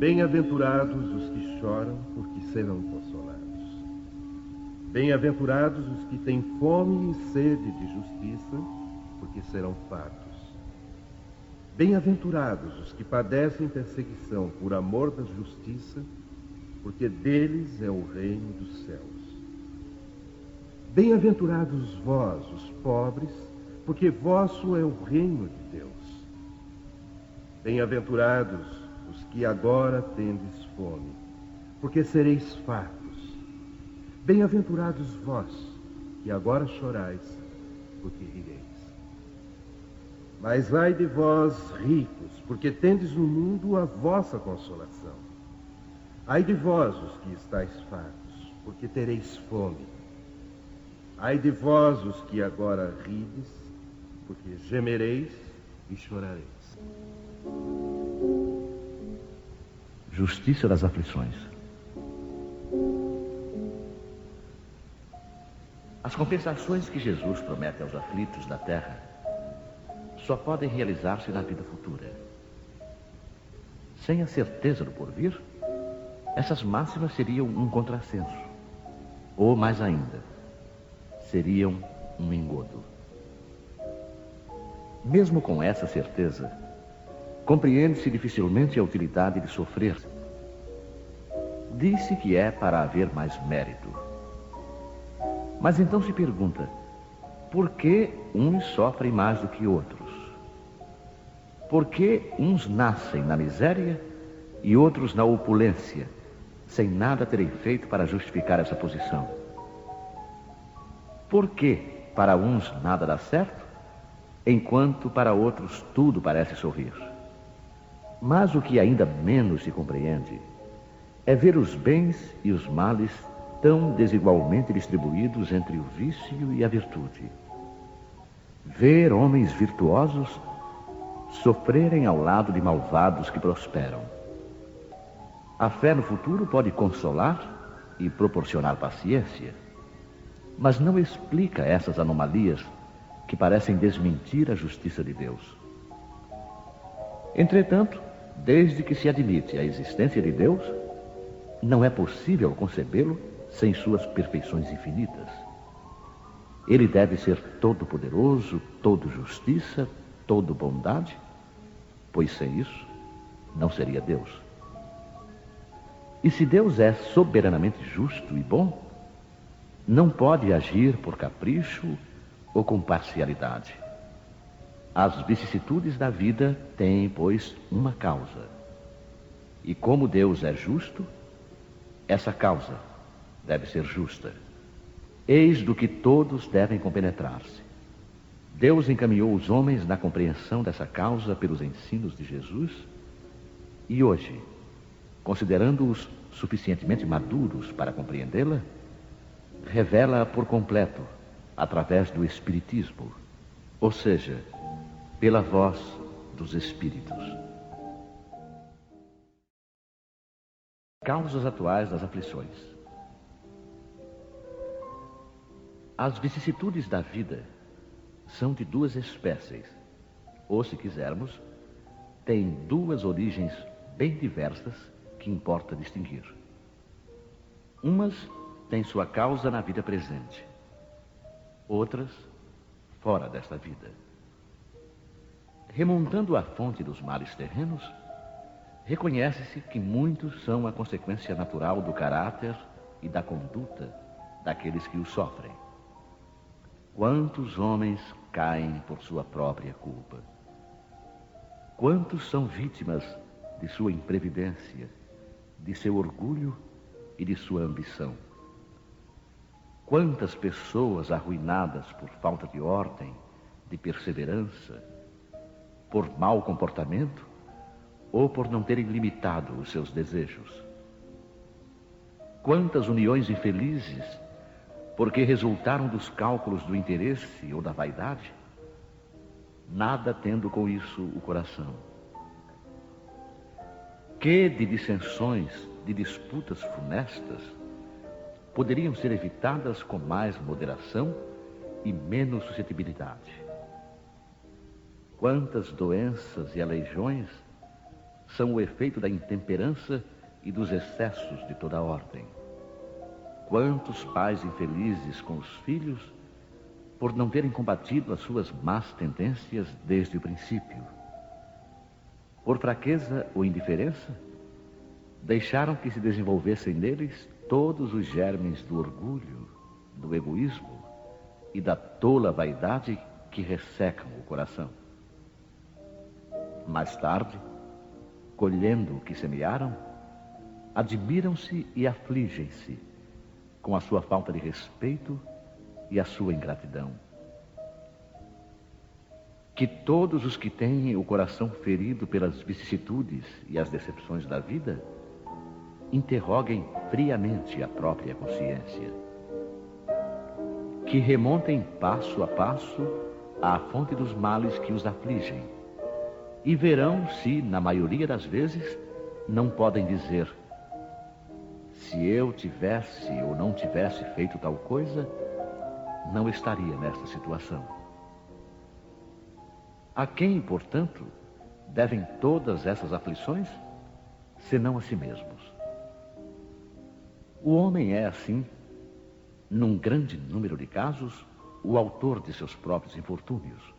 Bem-aventurados os que choram, porque serão consolados. Bem-aventurados os que têm fome e sede de justiça, porque serão fartos. Bem-aventurados os que padecem perseguição por amor da justiça, porque deles é o reino dos céus. Bem-aventurados vós, os pobres, porque vosso é o reino de Deus. Bem-aventurados os que agora tendes fome, porque sereis fartos. Bem-aventurados vós, que agora chorais, porque rireis. Mas ai de vós, ricos, porque tendes no mundo a vossa consolação. Ai de vós, os que estáis fartos, porque tereis fome. Ai de vós, os que agora rides, porque gemereis e chorareis. Justiça das aflições. As compensações que Jesus promete aos aflitos da terra só podem realizar-se na vida futura. Sem a certeza do porvir, essas máximas seriam um contrassenso, ou mais ainda, seriam um engodo. Mesmo com essa certeza, compreende-se dificilmente a utilidade de sofrer. Diz-se que é para haver mais mérito. Mas então se pergunta, por que uns sofrem mais do que outros? Por que uns nascem na miséria e outros na opulência, sem nada terem feito para justificar essa posição? Por que para uns nada dá certo, enquanto para outros tudo parece sorrir? Mas o que ainda menos se compreende é ver os bens e os males tão desigualmente distribuídos entre o vício e a virtude. Ver homens virtuosos sofrerem ao lado de malvados que prosperam. A fé no futuro pode consolar e proporcionar paciência, mas não explica essas anomalias que parecem desmentir a justiça de Deus. Entretanto, desde que se admite a existência de Deus, não é possível concebê-lo sem suas perfeições infinitas. Ele deve ser todo-poderoso, todo justiça, todo bondade, pois sem isso não seria Deus. E se Deus é soberanamente justo e bom, não pode agir por capricho ou com parcialidade. As vicissitudes da vida têm, pois, uma causa. E como Deus é justo, essa causa deve ser justa. Eis do que todos devem compenetrar-se. Deus encaminhou os homens na compreensão dessa causa pelos ensinos de Jesus e hoje, considerando-os suficientemente maduros para compreendê-la, revela-a por completo através do Espiritismo, ou seja, pela voz dos Espíritos. Causas atuais das aflições. As vicissitudes da vida são de duas espécies, ou, se quisermos, têm duas origens bem diversas que importa distinguir. Umas têm sua causa na vida presente, outras fora desta vida. Remontando à fonte dos males terrenos, reconhece-se que muitos são a consequência natural do caráter e da conduta daqueles que os sofrem. Quantos homens caem por sua própria culpa? Quantos são vítimas de sua imprevidência, de seu orgulho e de sua ambição? Quantas pessoas arruinadas por falta de ordem, de perseverança, por mau comportamento ou por não terem limitado os seus desejos? Quantas uniões infelizes porque resultaram dos cálculos do interesse ou da vaidade, nada tendo com isso o coração? Que de dissensões, de disputas funestas, poderiam ser evitadas com mais moderação e menos suscetibilidade? Quantas doenças e aleijões são o efeito da intemperança e dos excessos de toda ordem. Quantos pais infelizes com os filhos por não terem combatido as suas más tendências desde o princípio. Por fraqueza ou indiferença, deixaram que se desenvolvessem neles todos os germes do orgulho, do egoísmo e da tola vaidade que ressecam o coração. Mais tarde, colhendo o que semearam, admiram-se e afligem-se com a sua falta de respeito e a sua ingratidão. Que todos os que têm o coração ferido pelas vicissitudes e as decepções da vida interroguem friamente a própria consciência. Que remontem passo a passo à fonte dos males que os afligem e verão se, na maioria das vezes, não podem dizer: se eu tivesse ou não tivesse feito tal coisa, não estaria nesta situação. A quem, portanto, devem todas essas aflições, senão a si mesmos? O homem é, assim, num grande número de casos, o autor de seus próprios infortúnios.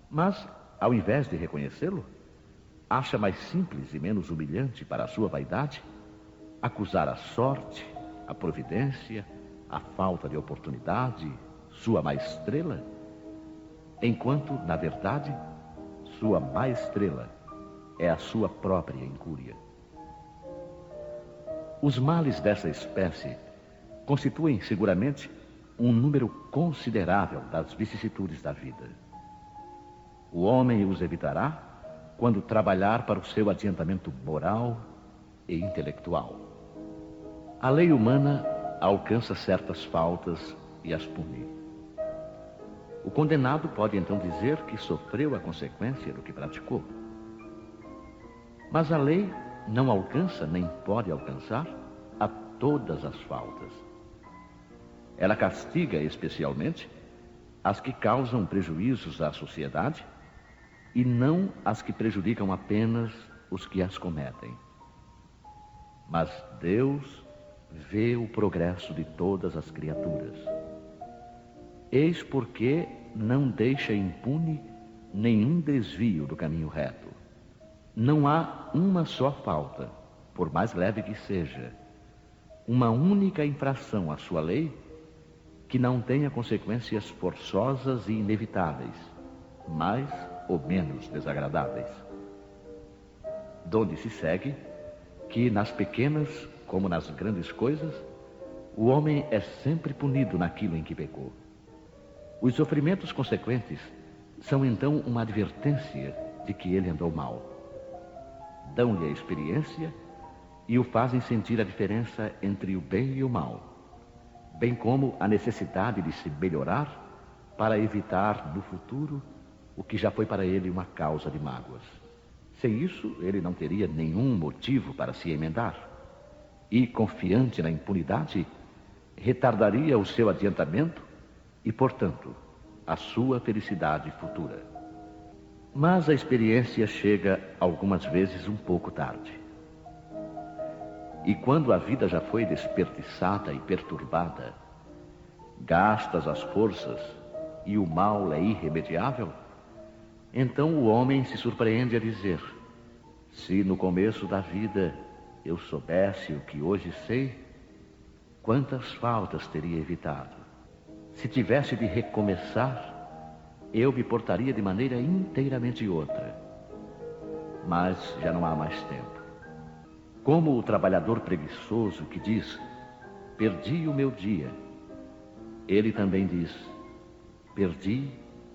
Mas, ao invés de reconhecê-lo, acha mais simples e menos humilhante para a sua vaidade acusar a sorte, a providência, a falta de oportunidade, sua má estrela, enquanto, na verdade, sua má estrela é a sua própria incúria. Os males dessa espécie constituem seguramente um número considerável das vicissitudes da vida. O homem os evitará quando trabalhar para o seu adiantamento moral e intelectual. A lei humana alcança certas faltas e as pune. O condenado pode então dizer que sofreu a consequência do que praticou. Mas a lei não alcança nem pode alcançar a todas as faltas. Ela castiga especialmente as que causam prejuízos à sociedade e não as que prejudicam apenas os que as cometem. Mas Deus vê o progresso de todas as criaturas. Eis porque não deixa impune nenhum desvio do caminho reto. Não há uma só falta, por mais leve que seja, uma única infração à sua lei que não tenha consequências forçosas e inevitáveis, mais ou menos desagradáveis. Donde se segue que nas pequenas como nas grandes coisas, o homem é sempre punido naquilo em que pecou. Os sofrimentos consequentes são então uma advertência de que ele andou mal. Dão-lhe a experiência e o fazem sentir a diferença entre o bem e o mal, bem como a necessidade de se melhorar para evitar no futuro o que já foi para ele uma causa de mágoas. Sem isso, ele não teria nenhum motivo para se emendar e, confiante na impunidade, retardaria o seu adiantamento e, portanto, a sua felicidade futura. Mas a experiência chega algumas vezes um pouco tarde. E quando a vida já foi desperdiçada e perturbada, gastas as forças e o mal é irremediável, então o homem se surpreende a dizer: se no começo da vida eu soubesse o que hoje sei, quantas faltas teria evitado. Se tivesse de recomeçar, eu me portaria de maneira inteiramente outra. Mas já não há mais tempo. Como o trabalhador preguiçoso que diz: perdi o meu dia, ele também diz: perdi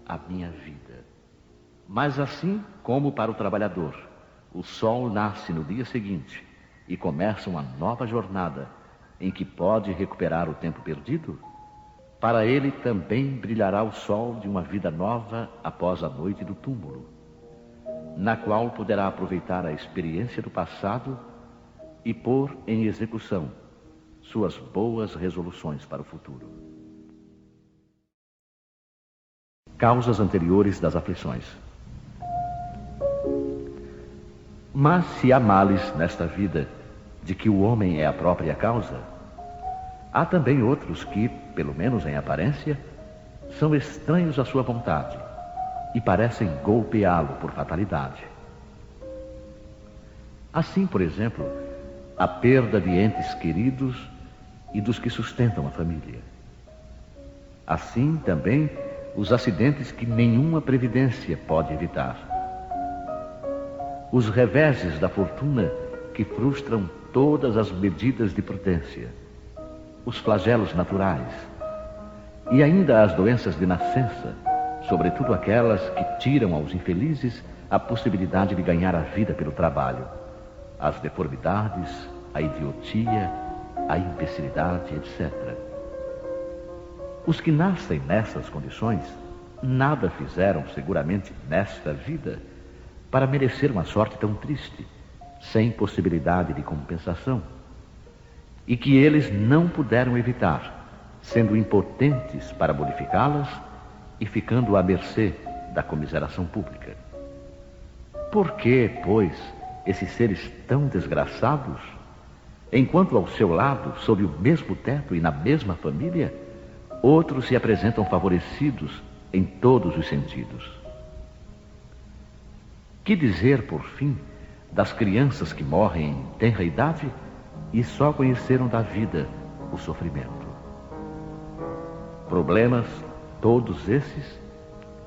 a minha vida. Mas assim como para o trabalhador, o sol nasce no dia seguinte e começa uma nova jornada em que pode recuperar o tempo perdido, para ele também brilhará o sol de uma vida nova após a noite do túmulo, na qual poderá aproveitar a experiência do passado e pôr em execução suas boas resoluções para o futuro. Causas anteriores das aflições. Mas se há males nesta vida de que o homem é a própria causa, há também outros que, pelo menos em aparência, são estranhos à sua vontade e parecem golpeá-lo por fatalidade. Assim, por exemplo, a perda de entes queridos e dos que sustentam a família. Assim também os acidentes que nenhuma previdência pode evitar. Os reveses da fortuna que frustram todas as medidas de prudência. Os flagelos naturais. E ainda as doenças de nascença, sobretudo aquelas que tiram aos infelizes a possibilidade de ganhar a vida pelo trabalho. As deformidades, a idiotia, a imbecilidade, etc. Os que nascem nessas condições nada fizeram seguramente nesta vida para merecer uma sorte tão triste, sem possibilidade de compensação, e que eles não puderam evitar, sendo impotentes para modificá-las e ficando à mercê da comiseração pública. Por que, pois, esses seres tão desgraçados, enquanto ao seu lado, sob o mesmo teto e na mesma família, outros se apresentam favorecidos em todos os sentidos? Que dizer, por fim, das crianças que morrem em tenra idade e só conheceram da vida o sofrimento? Problemas, todos esses,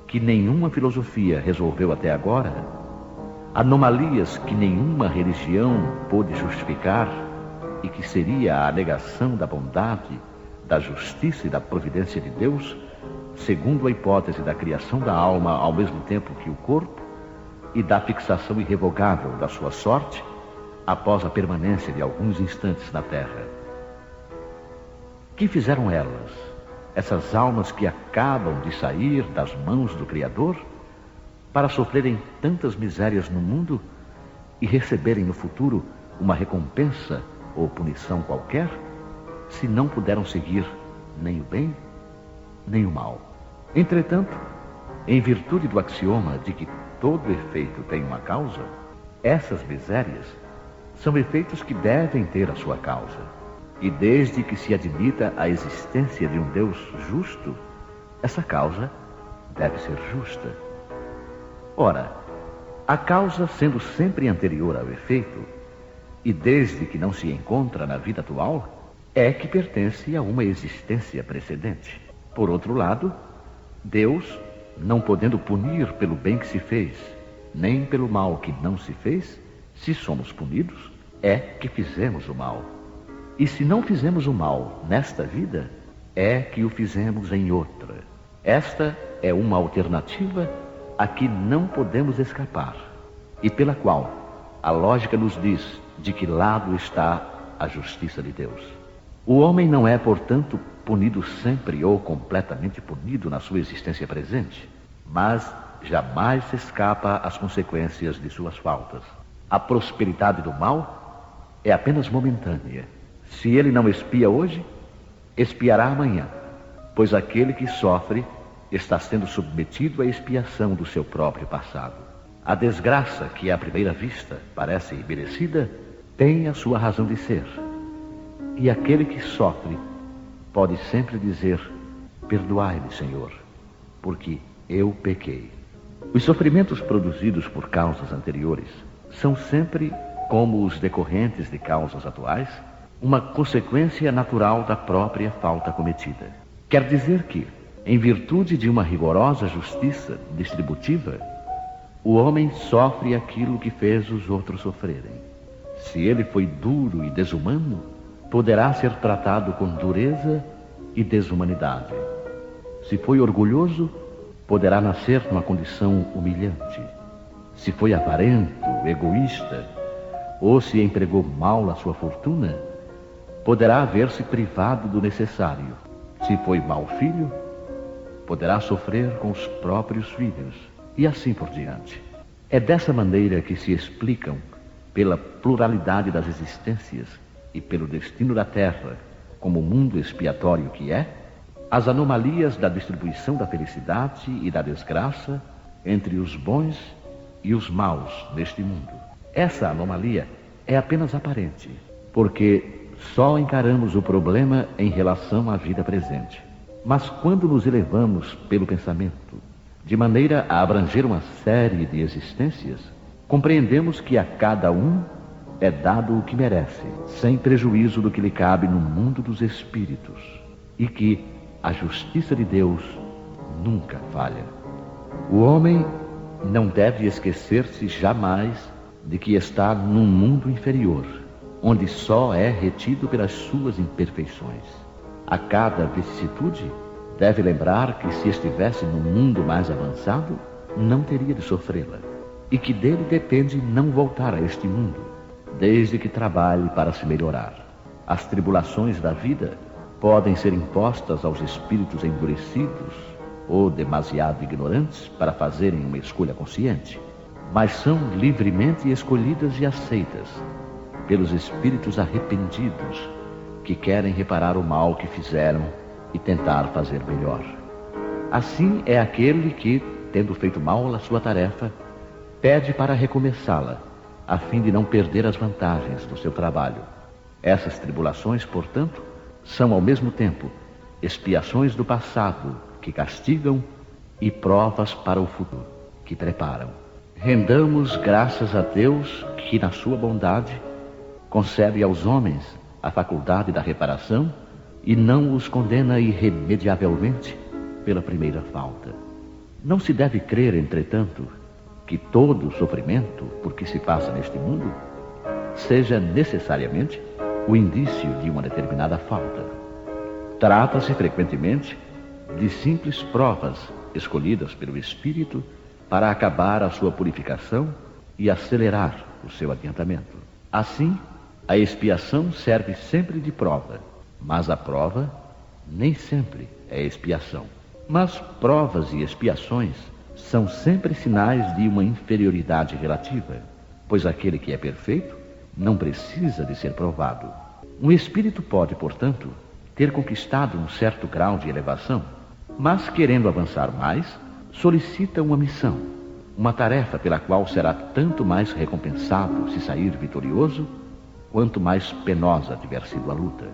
que nenhuma filosofia resolveu até agora, anomalias que nenhuma religião pôde justificar e que seria a negação da bondade, da justiça e da providência de Deus, segundo a hipótese da criação da alma ao mesmo tempo que o corpo e da fixação irrevogável da sua sorte após a permanência de alguns instantes na terra. Que fizeram elas, essas almas que acabam de sair das mãos do Criador, para sofrerem tantas misérias no mundo e receberem no futuro uma recompensa ou punição qualquer, se não puderam seguir nem o bem, nem o mal? Entretanto, em virtude do axioma de que todo efeito tem uma causa, essas misérias são efeitos que devem ter a sua causa. E desde que se admita a existência de um Deus justo, essa causa deve ser justa. Ora, a causa sendo sempre anterior ao efeito, e desde que não se encontra na vida atual, é que pertence a uma existência precedente. Por outro lado, Deus, não podendo punir pelo bem que se fez, nem pelo mal que não se fez, se somos punidos, é que fizemos o mal. E se não fizemos o mal nesta vida, é que o fizemos em outra. Esta é uma alternativa a que não podemos escapar, e pela qual a lógica nos diz de que lado está a justiça de Deus. O homem não é, portanto, punido sempre ou completamente punido na sua existência presente, mas jamais se escapa às consequências de suas faltas. A prosperidade do mal é apenas momentânea. Se ele não expia hoje, expiará amanhã, pois aquele que sofre está sendo submetido à expiação do seu próprio passado. A desgraça que à primeira vista parece imerecida tem a sua razão de ser. E aquele que sofre pode sempre dizer: perdoai-me, Senhor, porque eu pequei. Os sofrimentos produzidos por causas anteriores são sempre, como os decorrentes de causas atuais, uma consequência natural da própria falta cometida. Quer dizer que, em virtude de uma rigorosa justiça distributiva, o homem sofre aquilo que fez os outros sofrerem. Se ele foi duro e desumano, poderá ser tratado com dureza e desumanidade. Se foi orgulhoso, poderá nascer numa condição humilhante. Se foi avarento, egoísta, ou se empregou mal a sua fortuna, poderá ver-se privado do necessário. Se foi mau filho, poderá sofrer com os próprios filhos, e assim por diante. É dessa maneira que se explicam, pela pluralidade das existências e pelo destino da Terra, como mundo expiatório que é, as anomalias da distribuição da felicidade e da desgraça entre os bons e os maus neste mundo. Essa anomalia é apenas aparente, porque só encaramos o problema em relação à vida presente. Mas quando nos elevamos pelo pensamento, de maneira a abranger uma série de existências, compreendemos que a cada um é dado o que merece, sem prejuízo do que lhe cabe no mundo dos espíritos, e que a justiça de Deus nunca falha. O homem não deve esquecer-se jamais de que está num mundo inferior, onde só é retido pelas suas imperfeições. A cada vicissitude, deve lembrar que se estivesse num mundo mais avançado, não teria de sofrê-la, e que dele depende não voltar a este mundo, desde que trabalhe para se melhorar. As tribulações da vida podem ser impostas aos espíritos endurecidos ou demasiado ignorantes para fazerem uma escolha consciente, mas são livremente escolhidas e aceitas pelos espíritos arrependidos que querem reparar o mal que fizeram e tentar fazer melhor. Assim é aquele que, tendo feito mal a sua tarefa, pede para recomeçá-la, a fim de não perder as vantagens do seu trabalho. Essas tribulações, portanto, são ao mesmo tempo expiações do passado que castigam e provas para o futuro que preparam. Rendamos graças a Deus que, na sua bondade, concede aos homens a faculdade da reparação e não os condena irremediavelmente pela primeira falta. Não se deve crer, entretanto, que todo o sofrimento por que se passa neste mundo seja necessariamente o indício de uma determinada falta. Trata-se frequentemente de simples provas escolhidas pelo Espírito para acabar a sua purificação e acelerar o seu adiantamento. Assim, a expiação serve sempre de prova, mas a prova nem sempre é expiação. Mas provas e expiações são sempre sinais de uma inferioridade relativa, pois aquele que é perfeito não precisa de ser provado. Um espírito pode, portanto, ter conquistado um certo grau de elevação, mas querendo avançar mais, solicita uma missão, uma tarefa pela qual será tanto mais recompensado se sair vitorioso, quanto mais penosa tiver sido a luta.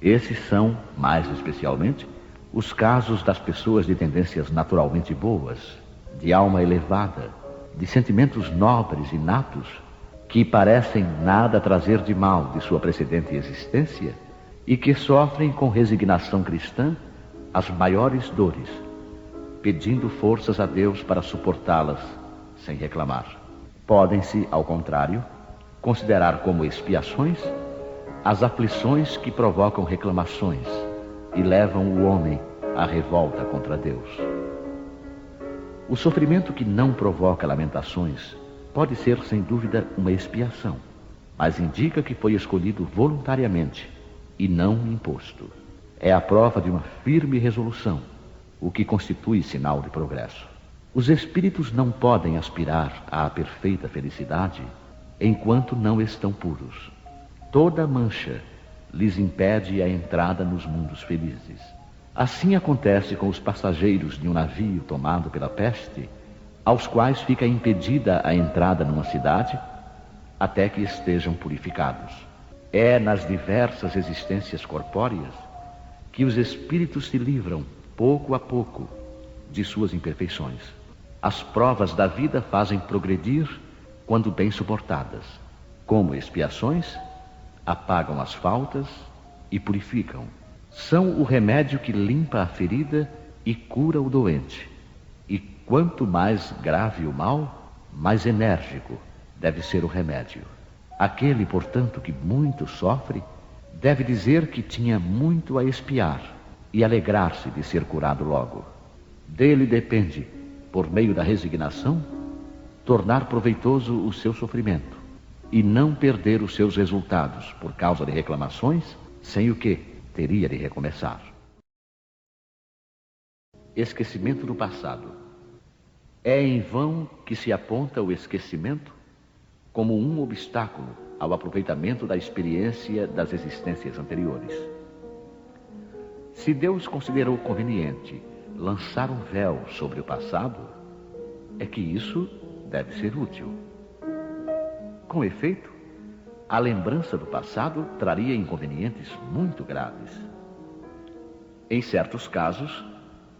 Esses são, mais especialmente, os casos das pessoas de tendências naturalmente boas, de alma elevada, de sentimentos nobres e natos, que parecem nada trazer de mal de sua precedente existência e que sofrem com resignação cristã as maiores dores, pedindo forças a Deus para suportá-las sem reclamar. Podem-se, ao contrário, considerar como expiações as aflições que provocam reclamações e levam o homem à revolta contra Deus. O sofrimento que não provoca lamentações pode ser, sem dúvida, uma expiação, mas indica que foi escolhido voluntariamente e não imposto. É a prova de uma firme resolução, o que constitui sinal de progresso. Os espíritos não podem aspirar à perfeita felicidade enquanto não estão puros. Toda mancha lhes impede a entrada nos mundos felizes. Assim acontece com os passageiros de um navio tomado pela peste, aos quais fica impedida a entrada numa cidade até que estejam purificados. É nas diversas existências corpóreas que os espíritos se livram, pouco a pouco, de suas imperfeições. As provas da vida fazem progredir quando bem suportadas. Como expiações, apagam as faltas e purificam. São o remédio que limpa a ferida e cura o doente. E quanto mais grave o mal, mais enérgico deve ser o remédio. Aquele, portanto, que muito sofre, deve dizer que tinha muito a expiar e alegrar-se de ser curado logo. Dele depende, por meio da resignação, tornar proveitoso o seu sofrimento e não perder os seus resultados por causa de reclamações, sem o que teria de recomeçar. Esquecimento do passado. É em vão que se aponta o esquecimento como um obstáculo ao aproveitamento da experiência das existências anteriores. Se Deus considerou conveniente lançar um véu sobre o passado, é que isso deve ser útil. Com efeito, a lembrança do passado traria inconvenientes muito graves. Em certos casos,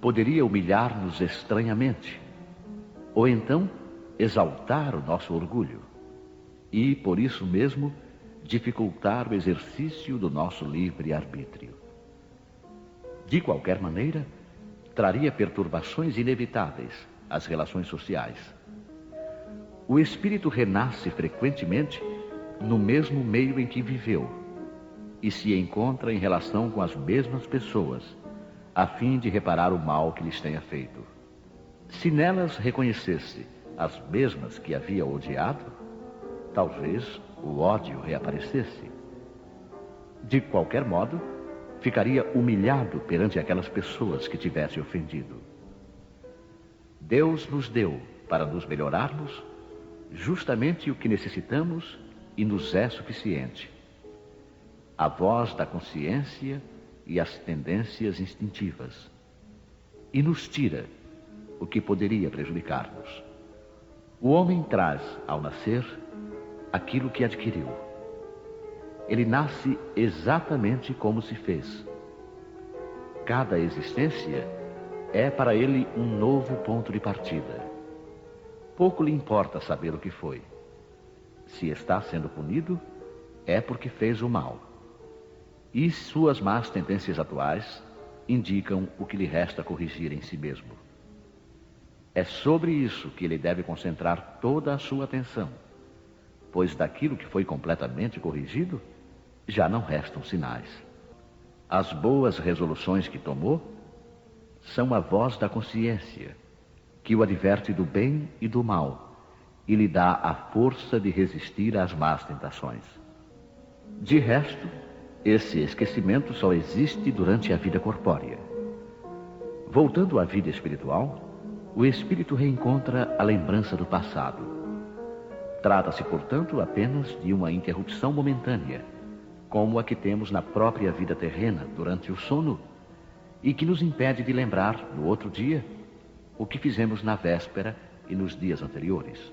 poderia humilhar-nos estranhamente, ou então exaltar o nosso orgulho, e, por isso mesmo, dificultar o exercício do nosso livre-arbítrio. De qualquer maneira, traria perturbações inevitáveis às relações sociais. O espírito renasce frequentemente no mesmo meio em que viveu e se encontra em relação com as mesmas pessoas, a fim de reparar o mal que lhes tenha feito. Se nelas reconhecesse as mesmas que havia odiado, talvez o ódio reaparecesse. De qualquer modo, ficaria humilhado perante aquelas pessoas que tivesse ofendido. Deus nos deu, para nos melhorarmos, justamente o que necessitamos e nos é suficiente: a voz da consciência e as tendências instintivas, e nos tira o que poderia prejudicar-nos. O homem traz, ao nascer, aquilo que adquiriu. Ele nasce exatamente como se fez. Cada existência é para ele um novo ponto de partida. Pouco lhe importa saber o que foi. Se está sendo punido, é porque fez o mal. E suas más tendências atuais indicam o que lhe resta corrigir em si mesmo. É sobre isso que ele deve concentrar toda a sua atenção, pois daquilo que foi completamente corrigido, já não restam sinais. As boas resoluções que tomou são a voz da consciência, que o adverte do bem e do mal e lhe dá a força de resistir às más tentações. De resto, esse esquecimento só existe durante a vida corpórea. Voltando à vida espiritual, o espírito reencontra a lembrança do passado. Trata-se, portanto, apenas de uma interrupção momentânea, como a que temos na própria vida terrena durante o sono, e que nos impede de lembrar, no outro dia, o que fizemos na véspera e nos dias anteriores.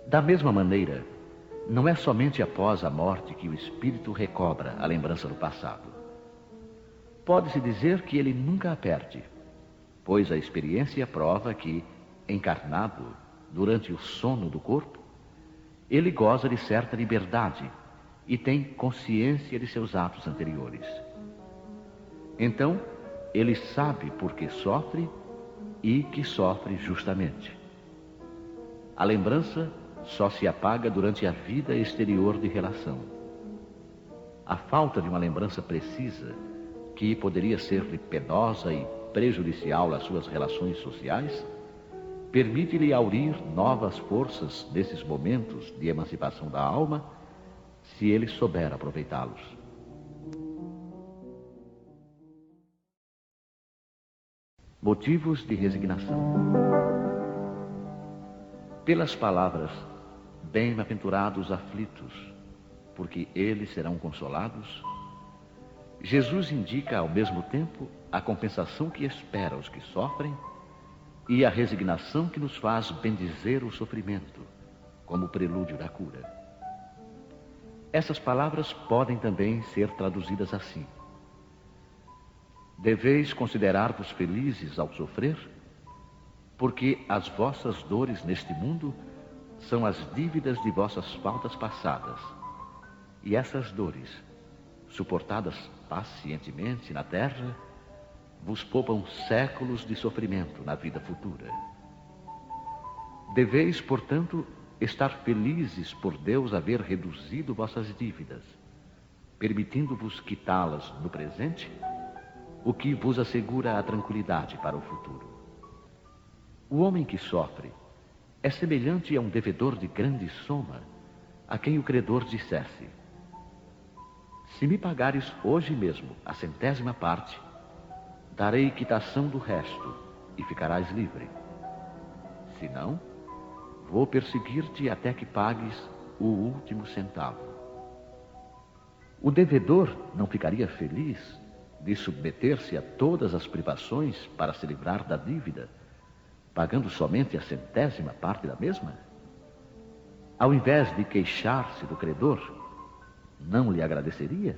Da mesma maneira, não é somente após a morte que o espírito recobra a lembrança do passado. Pode-se dizer que ele nunca a perde, pois a experiência prova que, encarnado durante o sono do corpo, ele goza de certa liberdade e tem consciência de seus atos anteriores. Então, ele sabe por que sofre e que sofre justamente. A lembrança só se apaga durante a vida exterior de relação. A falta de uma lembrança precisa, que poderia ser-lhe penosa e prejudicial às suas relações sociais, permite-lhe aurir novas forças nesses momentos de emancipação da alma, se ele souber aproveitá-los. Motivos de resignação. Pelas palavras, bem-aventurados aflitos, porque eles serão consolados, Jesus indica ao mesmo tempo a compensação que espera os que sofrem e a resignação que nos faz bendizer o sofrimento, como prelúdio da cura. Essas palavras podem também ser traduzidas assim: deveis considerar-vos felizes ao sofrer, porque as vossas dores neste mundo são as dívidas de vossas faltas passadas, e essas dores, suportadas pacientemente na terra, vos poupam séculos de sofrimento na vida futura. Deveis, portanto, estar felizes por Deus haver reduzido vossas dívidas, permitindo-vos quitá-las no presente, o que vos assegura a tranquilidade para o futuro. O homem que sofre é semelhante a um devedor de grande soma, a quem o credor dissesse: se me pagares hoje mesmo a 100ª parte, darei quitação do resto e ficarás livre. Se não, vou perseguir-te até que pagues o último centavo. O devedor não ficaria feliz de submeter-se a todas as privações para se livrar da dívida, pagando somente a 100ª parte da mesma? ao invés de queixar-se do credor, não lhe agradeceria?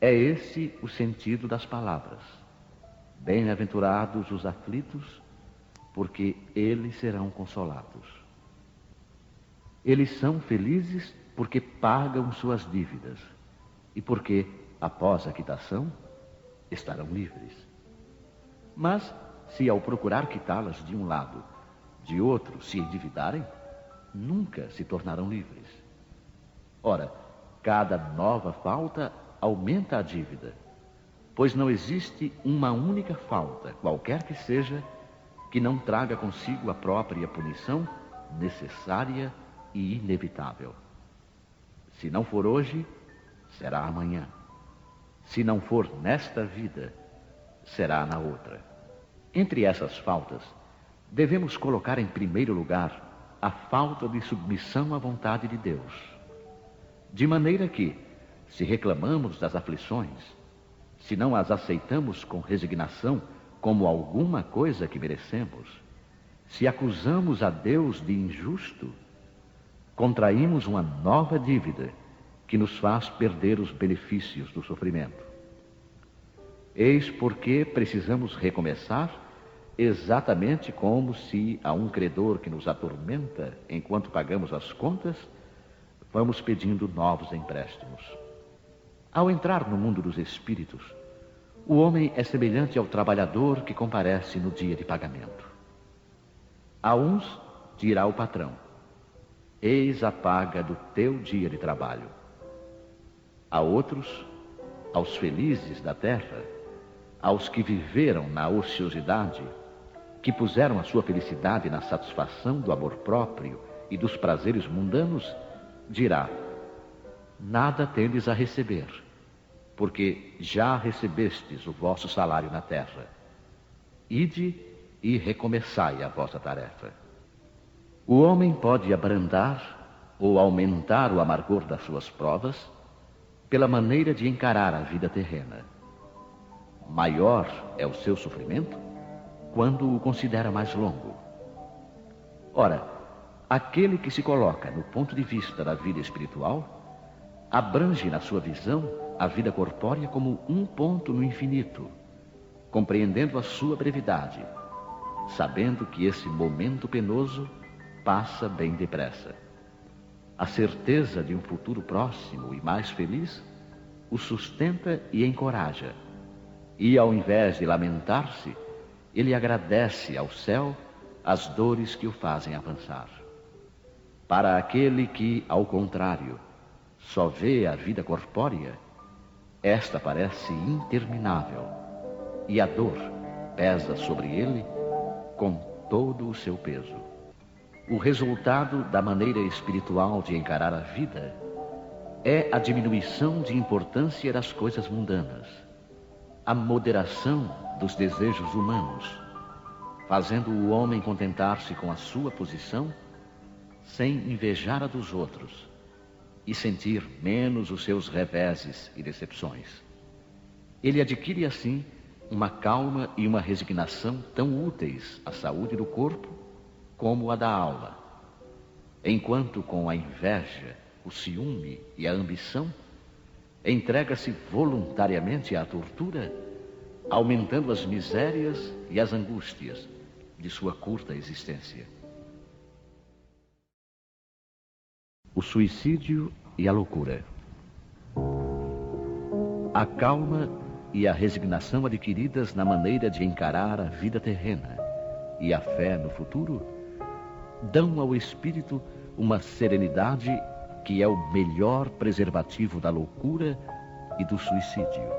É esse o sentido das palavras. Bem-aventurados os aflitos, porque eles serão consolados. Eles são felizes porque pagam suas dívidas e porque, após a quitação, estarão livres. Mas, se ao procurar quitá-las de um lado, de outro se endividarem, nunca se tornarão livres. Ora, cada nova falta aumenta a dívida, pois não existe uma única falta, qualquer que seja, que não traga consigo a própria punição necessária e inevitável. Se não for hoje, será amanhã. Se não for nesta vida, será na outra. Entre essas faltas, devemos colocar em primeiro lugar a falta de submissão à vontade de Deus. De maneira que, se reclamamos das aflições, se não as aceitamos com resignação como alguma coisa que merecemos, se acusamos a Deus de injusto, contraímos uma nova dívida que nos faz perder os benefícios do sofrimento. Eis porque precisamos recomeçar exatamente como se a um credor que nos atormenta enquanto pagamos as contas, vamos pedindo novos empréstimos. Ao entrar no mundo dos espíritos, o homem é semelhante ao trabalhador que comparece no dia de pagamento. A uns dirá o patrão: eis a paga do teu dia de trabalho. A outros, aos felizes da terra, aos que viveram na ociosidade, que puseram a sua felicidade na satisfação do amor próprio e dos prazeres mundanos, dirá: nada tendes a receber, porque já recebestes o vosso salário na terra. Ide e recomeçai a vossa tarefa. O homem pode abrandar ou aumentar o amargor das suas provas pela maneira de encarar a vida terrena. Maior é o seu sofrimento quando o considera mais longo. Ora, aquele que se coloca no ponto de vista da vida espiritual abrange na sua visão a vida corpórea como um ponto no infinito, compreendendo a sua brevidade, sabendo que esse momento penoso passa bem depressa. A certeza de um futuro próximo e mais feliz o sustenta e encoraja, e ao invés de lamentar-se, ele agradece ao céu as dores que o fazem avançar. Para aquele que, ao contrário, só vê a vida corpórea, esta parece interminável, e a dor pesa sobre ele com todo o seu peso. O resultado da maneira espiritual de encarar a vida é a diminuição de importância das coisas mundanas, a moderação dos desejos humanos, fazendo o homem contentar-se com a sua posição sem invejar a dos outros e sentir menos os seus reveses e decepções. Ele adquire assim uma calma e uma resignação tão úteis à saúde do corpo como a da alma, enquanto com a inveja, o ciúme e a ambição entrega-se voluntariamente à tortura, aumentando as misérias e as angústias de sua curta existência. O suicídio e a loucura. A calma e a resignação adquiridas na maneira de encarar a vida terrena e a fé no futuro dão ao espírito uma serenidade que é o melhor preservativo da loucura e do suicídio.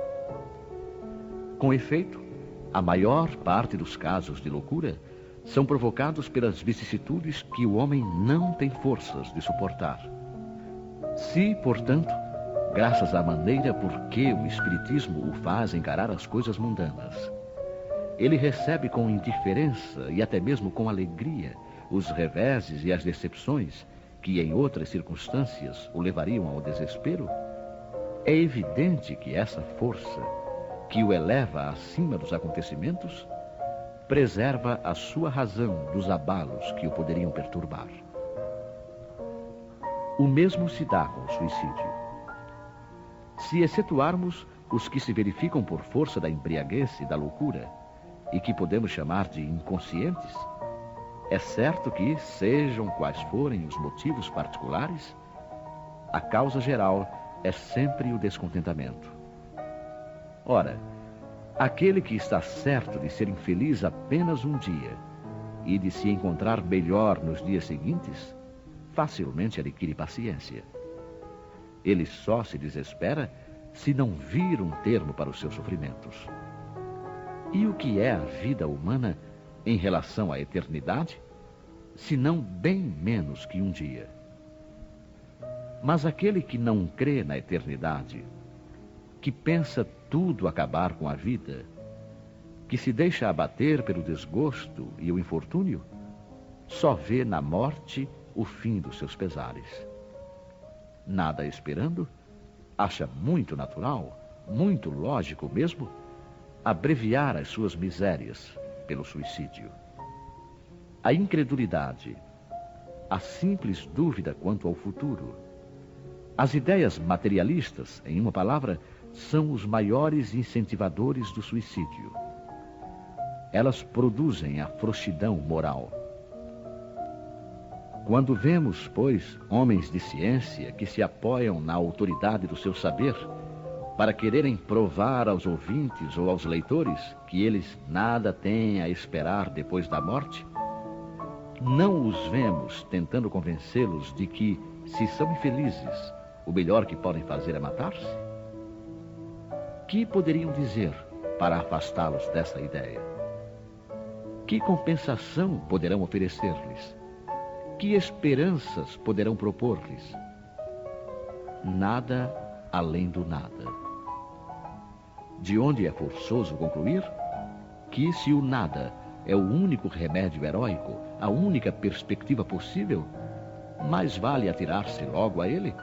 Com efeito, a maior parte dos casos de loucura são provocados pelas vicissitudes que o homem não tem forças de suportar. Se, portanto, graças à maneira por que o Espiritismo o faz encarar as coisas mundanas, ele recebe com indiferença e até mesmo com alegria os reveses e as decepções que em outras circunstâncias o levariam ao desespero, é evidente que essa força que o eleva acima dos acontecimentos preserva a sua razão dos abalos que o poderiam perturbar. O mesmo se dá com o suicídio. Se excetuarmos os que se verificam por força da embriaguez e da loucura, e que podemos chamar de inconscientes, é certo que, sejam quais forem os motivos particulares, a causa geral é sempre o descontentamento. Ora, aquele que está certo de ser infeliz apenas um dia e de se encontrar melhor nos dias seguintes, facilmente adquire paciência. Ele só se desespera se não vir um termo para os seus sofrimentos. E o que é a vida humana em relação à eternidade, se não bem menos que um dia? Mas aquele que não crê na eternidade, que pensa tudo acabar com a vida, que se deixa abater pelo desgosto e o infortúnio, só vê na morte o fim dos seus pesares. Nada esperando, acha muito natural, muito lógico mesmo, abreviar as suas misérias pelo suicídio. A incredulidade, a simples dúvida quanto ao futuro, as ideias materialistas, em uma palavra, são os maiores incentivadores do suicídio. Elas produzem a frouxidão moral. Quando vemos, pois, homens de ciência que se apoiam na autoridade do seu saber para quererem provar aos ouvintes ou aos leitores que eles nada têm a esperar depois da morte, não os vemos tentando convencê-los de que, se são infelizes, o melhor que podem fazer é matar-se? Que poderiam dizer para afastá-los dessa ideia? Que compensação poderão oferecer-lhes? Que esperanças poderão propor-lhes? Nada além do nada. De onde é forçoso concluir que, se o nada é o único remédio heróico, a única perspectiva possível, mais vale atirar-se logo a ele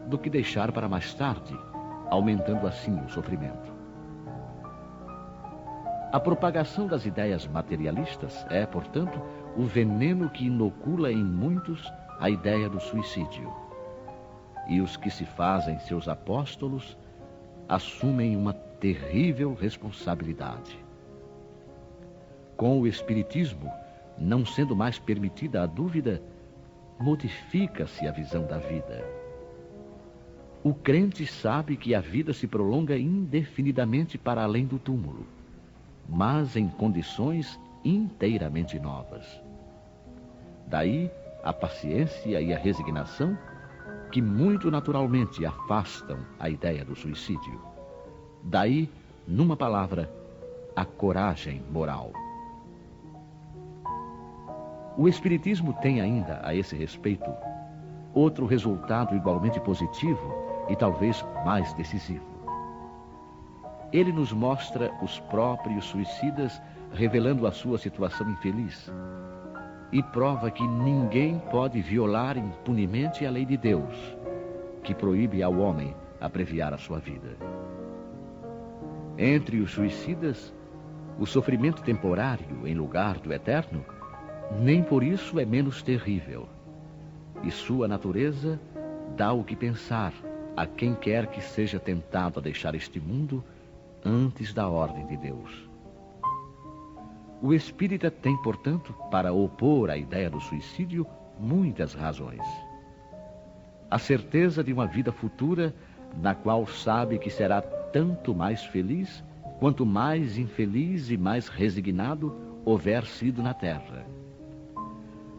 do que deixar para mais tarde, aumentando assim o sofrimento. A propagação das ideias materialistas é, portanto, o veneno que inocula em muitos a ideia do suicídio. E os que se fazem seus apóstolos assumem uma terrível responsabilidade. Com o Espiritismo, não sendo mais permitida a dúvida, modifica-se a visão da vida. O crente sabe que a vida se prolonga indefinidamente para além do túmulo, mas em condições inteiramente novas. Daí a paciência e a resignação que muito naturalmente afastam a ideia do suicídio. Daí, numa palavra, a coragem moral. O Espiritismo tem ainda, a esse respeito, outro resultado igualmente positivo e talvez mais decisivo. Ele nos mostra os próprios suicidas revelando a sua situação infeliz e prova que ninguém pode violar impunemente a lei de Deus, que proíbe ao homem abreviar a sua vida. Entre os suicidas, o sofrimento temporário em lugar do eterno nem por isso é menos terrível, e sua natureza dá o que pensar a quem quer que seja tentado a deixar este mundo antes da ordem de Deus. O espírita tem, portanto, para opor à ideia do suicídio, muitas razões. A certeza de uma vida futura, na qual sabe que será tanto mais feliz, quanto mais infeliz e mais resignado houver sido na terra.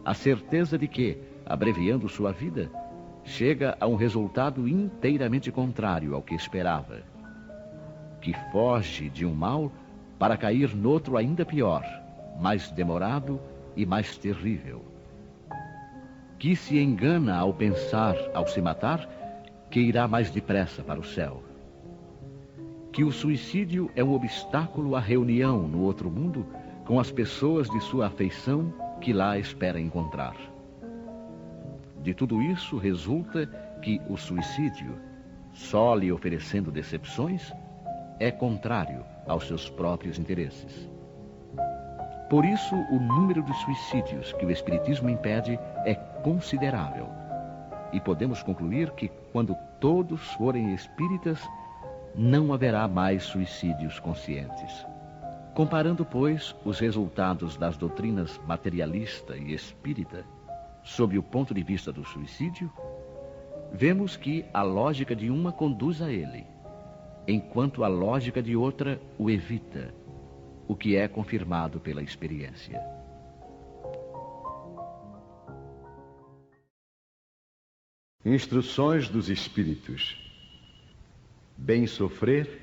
A certeza de que, abreviando sua vida, chega a um resultado inteiramente contrário ao que esperava, que foge de um mal para cair noutro ainda pior, mais demorado e mais terrível, que se engana ao pensar, ao se matar, que irá mais depressa para o céu, que o suicídio é um obstáculo à reunião no outro mundo com as pessoas de sua afeição que lá espera encontrar. De tudo isso resulta que o suicídio, só lhe oferecendo decepções, é contrário aos seus próprios interesses. Por isso, o número de suicídios que o Espiritismo impede é considerável, e podemos concluir que, quando todos forem espíritas, não haverá mais suicídios conscientes. Comparando, pois, os resultados das doutrinas materialista e espírita, sob o ponto de vista do suicídio, vemos que a lógica de uma conduz a ele, enquanto a lógica de outra o evita, o que é confirmado pela experiência. Instruções dos Espíritos. Bem sofrer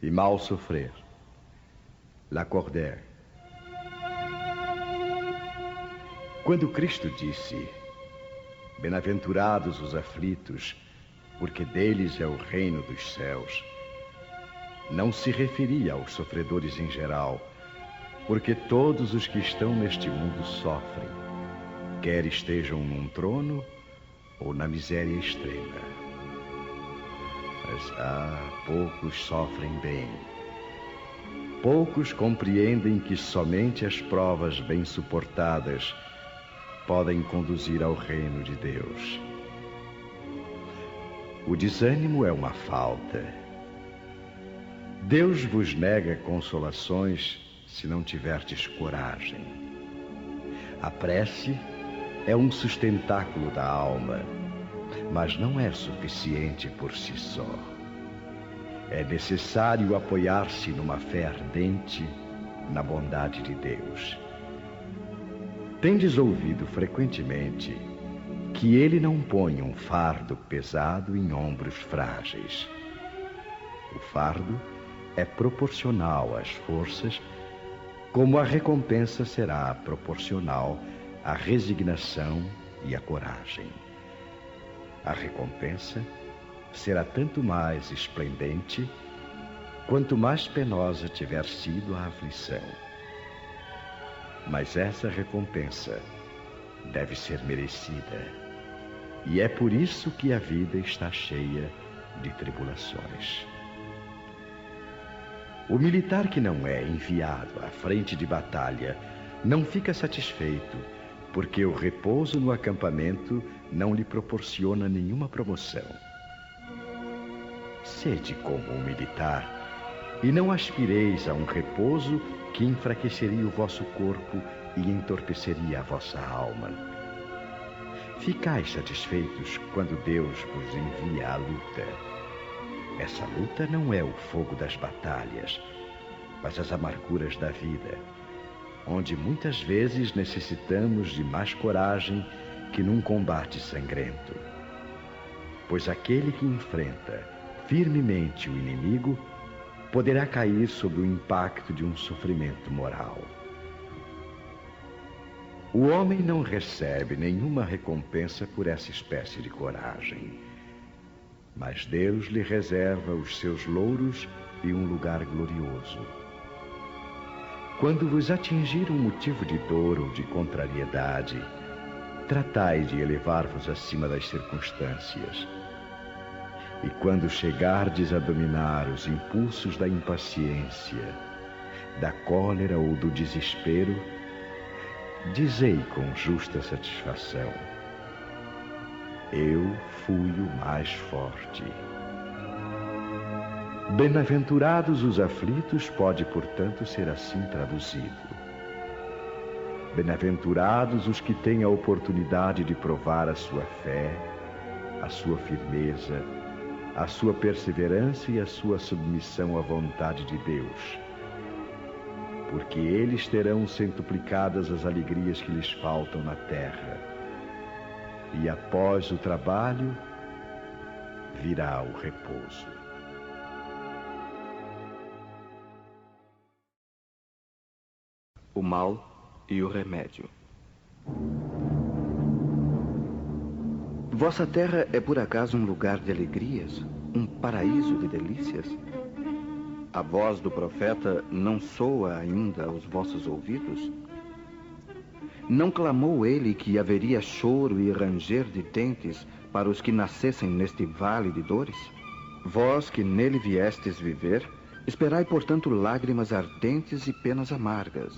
e mal sofrer. Lacordaire. Quando Cristo disse: "Bem-aventurados os aflitos, porque deles é o reino dos céus", não se referia aos sofredores em geral, porque todos os que estão neste mundo sofrem, quer estejam num trono ou na miséria extrema. Mas poucos sofrem bem. Poucos compreendem que somente as provas bem suportadas podem conduzir ao reino de Deus. O desânimo é uma falta. Deus vos nega consolações se não tiverdes coragem. A prece é um sustentáculo da alma, mas não é suficiente por si só. É necessário apoiar-se numa fé ardente na bondade de Deus. Tendes ouvido frequentemente que Ele não põe um fardo pesado em ombros frágeis. O fardo é proporcional às forças, como a recompensa será proporcional à resignação e à coragem. A recompensa será tanto mais esplendente quanto mais penosa tiver sido a aflição. Mas essa recompensa deve ser merecida, e é por isso que a vida está cheia de tribulações. O militar que não é enviado à frente de batalha não fica satisfeito, porque o repouso no acampamento não lhe proporciona nenhuma promoção. Sede como um militar, e não aspireis a um repouso que enfraqueceria o vosso corpo e entorpeceria a vossa alma. Ficais satisfeitos quando Deus vos envia à luta. Essa luta não é o fogo das batalhas, mas as amarguras da vida, onde muitas vezes necessitamos de mais coragem que num combate sangrento. Pois aquele que enfrenta firmemente o inimigo poderá cair sob o impacto de um sofrimento moral. O homem não recebe nenhuma recompensa por essa espécie de coragem, mas Deus lhe reserva os seus louros e um lugar glorioso. Quando vos atingir um motivo de dor ou de contrariedade, tratai de elevar-vos acima das circunstâncias. E quando chegardes a dominar os impulsos da impaciência, da cólera ou do desespero, dizei com justa satisfação: eu fui o mais forte. Bem-aventurados os aflitos pode, portanto, ser assim traduzido. Bem-aventurados os que têm a oportunidade de provar a sua fé, a sua firmeza, a sua perseverança e a sua submissão à vontade de Deus, porque eles terão centuplicadas as alegrias que lhes faltam na terra, e após o trabalho virá o repouso. O mal e o remédio. Vossa terra é por acaso um lugar de alegrias, um paraíso de delícias? A voz do profeta não soa ainda aos vossos ouvidos? Não clamou ele que haveria choro e ranger de dentes para os que nascessem neste vale de dores? Vós que nele viestes viver, esperai, portanto, lágrimas ardentes e penas amargas.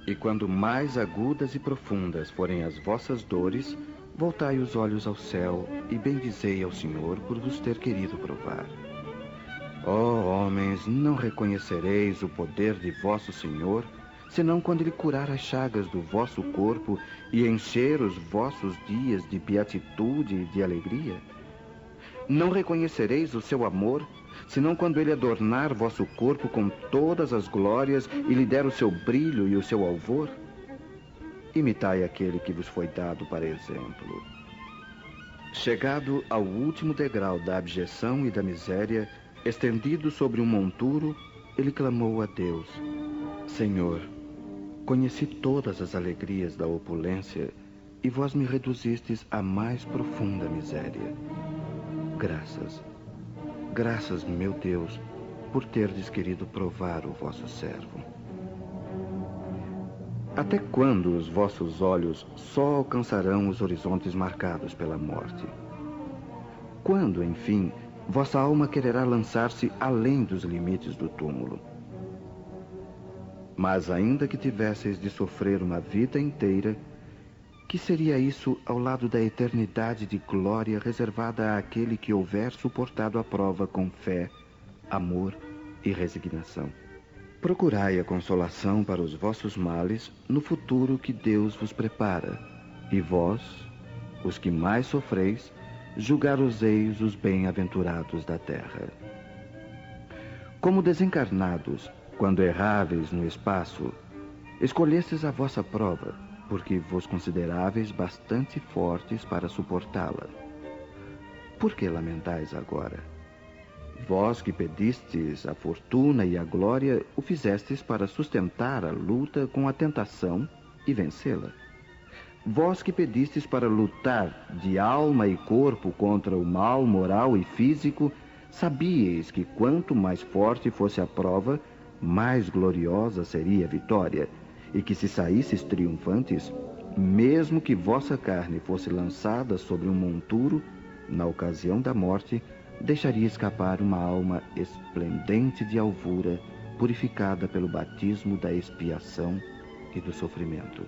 E quando mais agudas e profundas forem as vossas dores, voltai os olhos ao céu e bendizei ao Senhor por vos ter querido provar. Ó homens, não reconhecereis o poder de vosso Senhor, senão quando Ele curar as chagas do vosso corpo e encher os vossos dias de beatitude e de alegria? Não reconhecereis o seu amor, senão quando Ele adornar vosso corpo com todas as glórias e lhe der o seu brilho e o seu alvor? Imitai aquele que vos foi dado para exemplo. Chegado ao último degrau da abjeção e da miséria, estendido sobre um monturo, ele clamou a Deus: Senhor, conheci todas as alegrias da opulência e vós me reduzistes à mais profunda miséria. Graças, meu Deus, por terdes querido provar o vosso servo. Até quando os vossos olhos só alcançarão os horizontes marcados pela morte? Quando, enfim, vossa alma quererá lançar-se além dos limites do túmulo? Mas ainda que tivesseis de sofrer uma vida inteira, que seria isso ao lado da eternidade de glória reservada àquele que houver suportado a prova com fé, amor e resignação? Procurai a consolação para os vossos males no futuro que Deus vos prepara, e vós, os que mais sofreis, julgar-os-eis os bem-aventurados da terra. Como desencarnados, quando erráveis no espaço, escolhestes a vossa prova, porque vos consideráveis bastante fortes para suportá-la. Por que lamentais agora? Vós que pedistes a fortuna e a glória, o fizestes para sustentar a luta com a tentação e vencê-la. Vós que pedistes para lutar de alma e corpo contra o mal moral e físico, sabíeis que quanto mais forte fosse a prova, mais gloriosa seria a vitória, e que se saísseis triunfantes, mesmo que vossa carne fosse lançada sobre um monturo, na ocasião da morte, deixaria escapar uma alma esplendente de alvura, purificada pelo batismo da expiação e do sofrimento.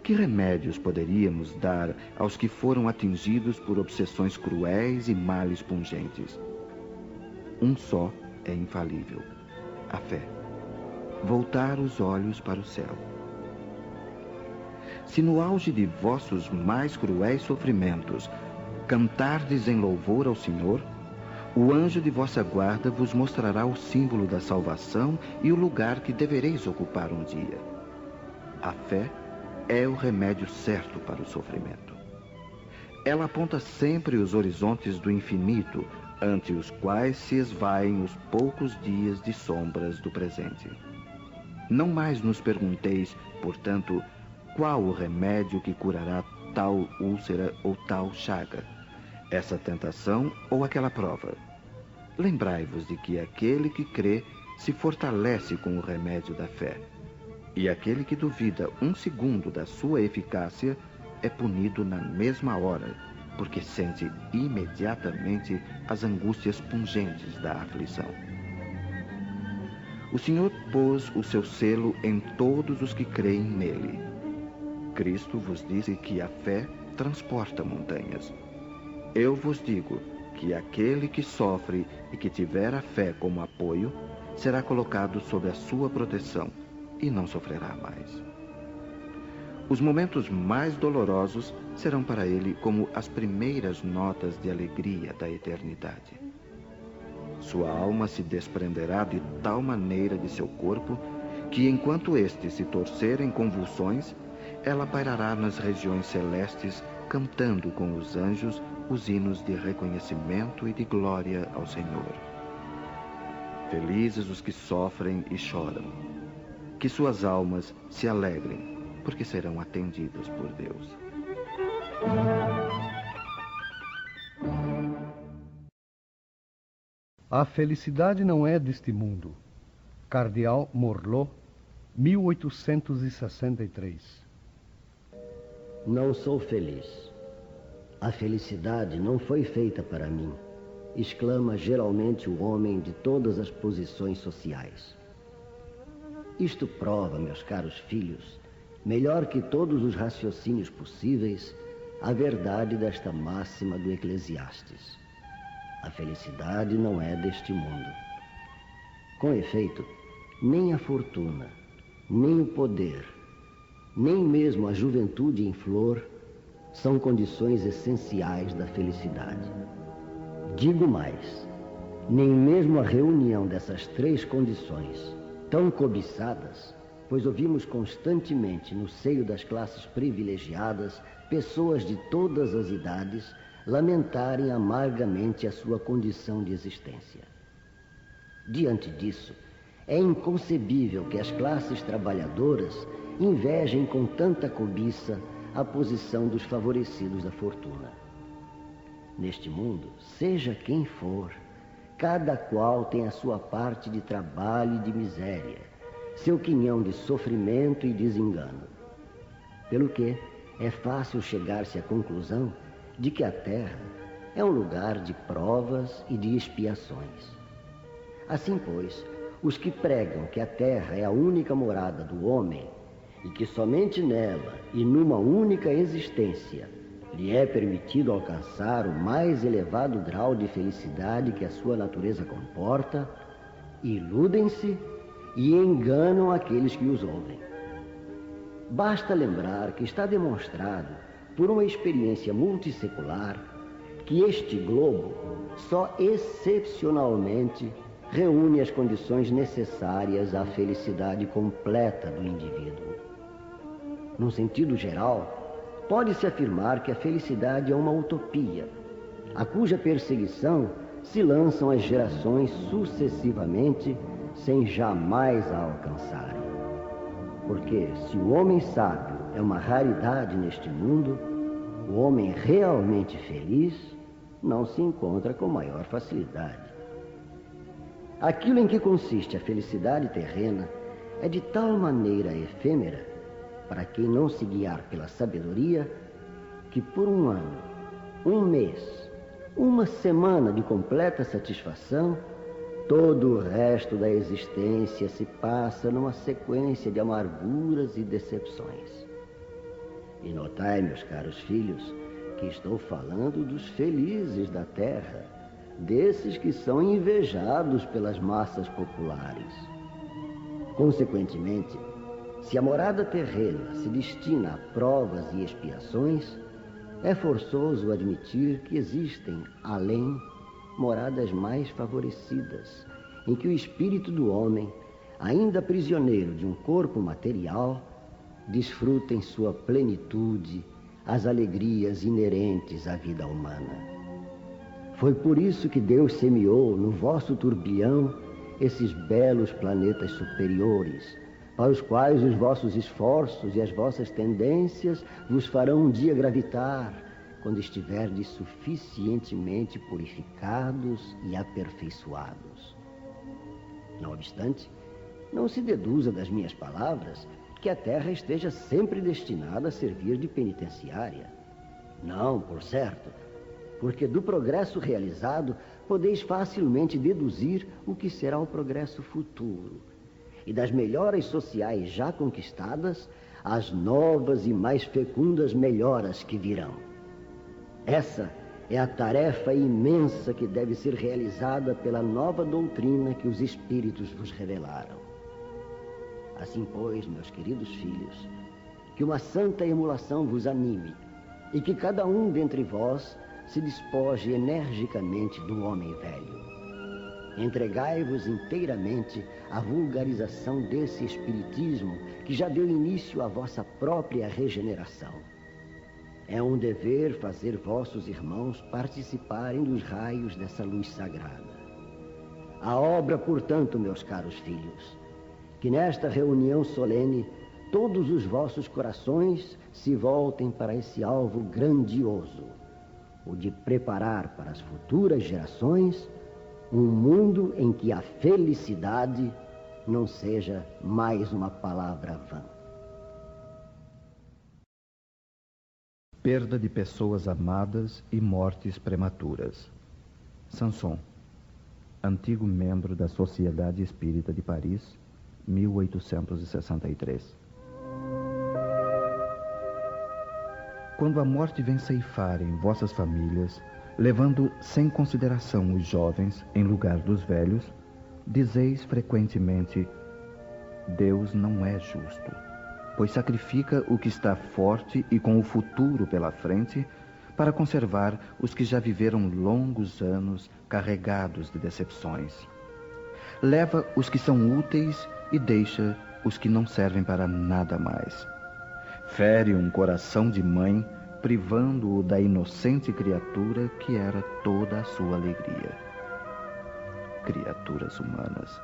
Que remédios poderíamos dar aos que foram atingidos por obsessões cruéis e males pungentes? Um só é infalível: a fé. Voltar os olhos para o céu. Se no auge de vossos mais cruéis sofrimentos cantardes em louvor ao Senhor, o anjo de vossa guarda vos mostrará o símbolo da salvação e o lugar que devereis ocupar um dia. A fé é o remédio certo para o sofrimento. Ela aponta sempre os horizontes do infinito, ante os quais se esvaem os poucos dias de sombras do presente. Não mais nos pergunteis, portanto, qual o remédio que curará tal úlcera ou tal chaga, essa tentação ou aquela prova. Lembrai-vos de que aquele que crê se fortalece com o remédio da fé, e aquele que duvida um segundo da sua eficácia é punido na mesma hora, porque sente imediatamente as angústias pungentes da aflição. O Senhor pôs o seu selo em todos os que creem nele. Cristo vos disse que a fé transporta montanhas. Eu vos digo que aquele que sofre e que tiver a fé como apoio, será colocado sob a sua proteção e não sofrerá mais. Os momentos mais dolorosos serão para ele como as primeiras notas de alegria da eternidade. Sua alma se desprenderá de tal maneira de seu corpo que, enquanto este se torcer em convulsões, ela pairará nas regiões celestes, cantando com os anjos os hinos de reconhecimento e de glória ao Senhor. Felizes os que sofrem e choram, que suas almas se alegrem, porque serão atendidas por Deus. A felicidade não é deste mundo. Cardeal Morlot, 1863. Não sou feliz. A felicidade não foi feita para mim, exclama geralmente o homem de todas as posições sociais. Isto prova, meus caros filhos, melhor que todos os raciocínios possíveis, a verdade desta máxima do Eclesiastes: a felicidade não é deste mundo. Com efeito, nem a fortuna, nem o poder, nem mesmo a juventude em flor são condições essenciais da felicidade. Digo mais, nem mesmo a reunião dessas três condições, tão cobiçadas, pois ouvimos constantemente no seio das classes privilegiadas pessoas de todas as idades lamentarem amargamente a sua condição de existência. Diante disso, é inconcebível que as classes trabalhadoras invejem com tanta cobiça a posição dos favorecidos da fortuna. Neste mundo, seja quem for, cada qual tem a sua parte de trabalho e de miséria, seu quinhão de sofrimento e desengano. Pelo que é fácil chegar-se à conclusão de que a Terra é um lugar de provas e de expiações. Assim, pois, os que pregam que a Terra é a única morada do homem e que somente nela e numa única existência lhe é permitido alcançar o mais elevado grau de felicidade que a sua natureza comporta, iludem-se e enganam aqueles que os ouvem. Basta lembrar que está demonstrado, por uma experiência multissecular, que este globo só excepcionalmente reúne as condições necessárias à felicidade completa do indivíduo. Num sentido geral, pode-se afirmar que a felicidade é uma utopia, a cuja perseguição se lançam as gerações sucessivamente, sem jamais a alcançarem. Porque se o homem sábio é uma raridade neste mundo, o homem realmente feliz não se encontra com maior facilidade. Aquilo em que consiste a felicidade terrena é de tal maneira efêmera, para quem não se guiar pela sabedoria, que por um ano, um mês, uma semana de completa satisfação, todo o resto da existência se passa numa sequência de amarguras e decepções. E notai, meus caros filhos, que estou falando dos felizes da terra, desses que são invejados pelas massas populares. Consequentemente, se a morada terrena se destina a provas e expiações, é forçoso admitir que existem, além, moradas mais favorecidas, em que o espírito do homem, ainda prisioneiro de um corpo material, desfruta em sua plenitude as alegrias inerentes à vida humana. Foi por isso que Deus semeou no vosso turbilhão esses belos planetas superiores, para os quais os vossos esforços e as vossas tendências vos farão um dia gravitar, quando estiverdes suficientemente purificados e aperfeiçoados. Não obstante, não se deduza das minhas palavras que a Terra esteja sempre destinada a servir de penitenciária. Não, por certo, porque do progresso realizado podeis facilmente deduzir o que será o progresso futuro, e das melhoras sociais já conquistadas, as novas e mais fecundas melhoras que virão. Essa é a tarefa imensa que deve ser realizada pela nova doutrina que os Espíritos vos revelaram. Assim, pois, meus queridos filhos, que uma santa emulação vos anime e que cada um dentre vós se despoje energicamente do homem velho. Entregai-vos inteiramente à vulgarização desse espiritismo que já deu início à vossa própria regeneração. É um dever fazer vossos irmãos participarem dos raios dessa luz sagrada. A obra, portanto, meus caros filhos, que nesta reunião solene todos os vossos corações se voltem para esse alvo grandioso, o de preparar para as futuras gerações um mundo em que a felicidade não seja mais uma palavra vã. Perda de pessoas amadas e mortes prematuras. Sanson, antigo membro da Sociedade Espírita de Paris, 1863. quando a morte vem ceifar em vossas famílias, levando sem consideração os jovens em lugar dos velhos, dizeis frequentemente: Deus não é justo, pois sacrifica o que está forte e com o futuro pela frente, para conservar os que já viveram longos anos carregados de decepções. Leva os que são úteis e deixa os que não servem para nada mais. Fere um coração de mãe, privando-o da inocente criatura que era toda a sua alegria. Criaturas humanas,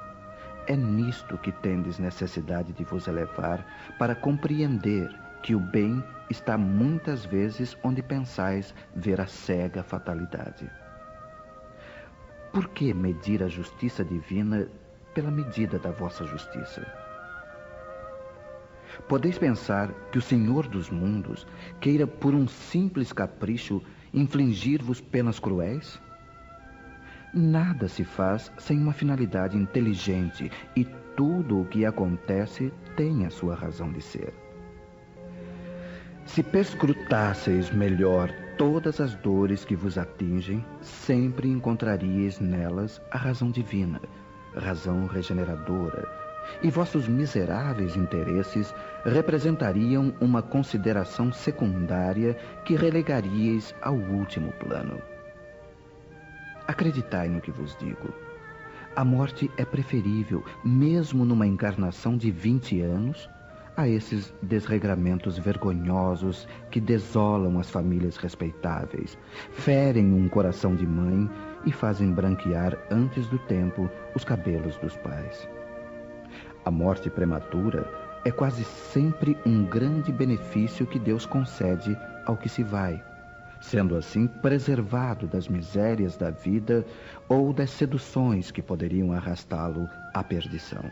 é nisto que tendes necessidade de vos elevar, para compreender que o bem está muitas vezes onde pensais ver a cega fatalidade. Por que medir a justiça divina pela medida da vossa justiça? Podeis pensar que o Senhor dos mundos queira, por um simples capricho, infligir-vos penas cruéis? Nada se faz sem uma finalidade inteligente, e tudo o que acontece tem a sua razão de ser. Se perscrutasseis melhor todas as dores que vos atingem, sempre encontraríeis nelas a razão divina, razão regeneradora, e vossos miseráveis interesses representariam uma consideração secundária que relegaríeis ao último plano. Acreditai no que vos digo. A morte é preferível, mesmo numa encarnação de 20 anos, a esses desregramentos vergonhosos que desolam as famílias respeitáveis, ferem um coração de mãe e fazem branquear antes do tempo os cabelos dos pais. A morte prematura é quase sempre um grande benefício que Deus concede ao que se vai, sendo assim preservado das misérias da vida ou das seduções que poderiam arrastá-lo à perdição.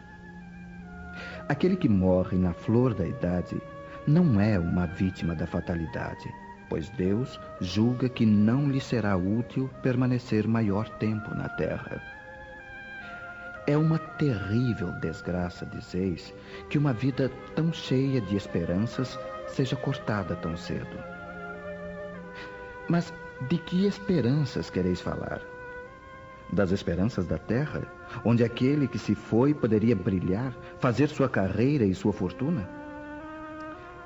Aquele que morre na flor da idade não é uma vítima da fatalidade, pois Deus julga que não lhe será útil permanecer maior tempo na terra. É uma terrível desgraça, dizeis, que uma vida tão cheia de esperanças seja cortada tão cedo. Mas de que esperanças quereis falar? Das esperanças da terra, onde aquele que se foi poderia brilhar, fazer sua carreira e sua fortuna?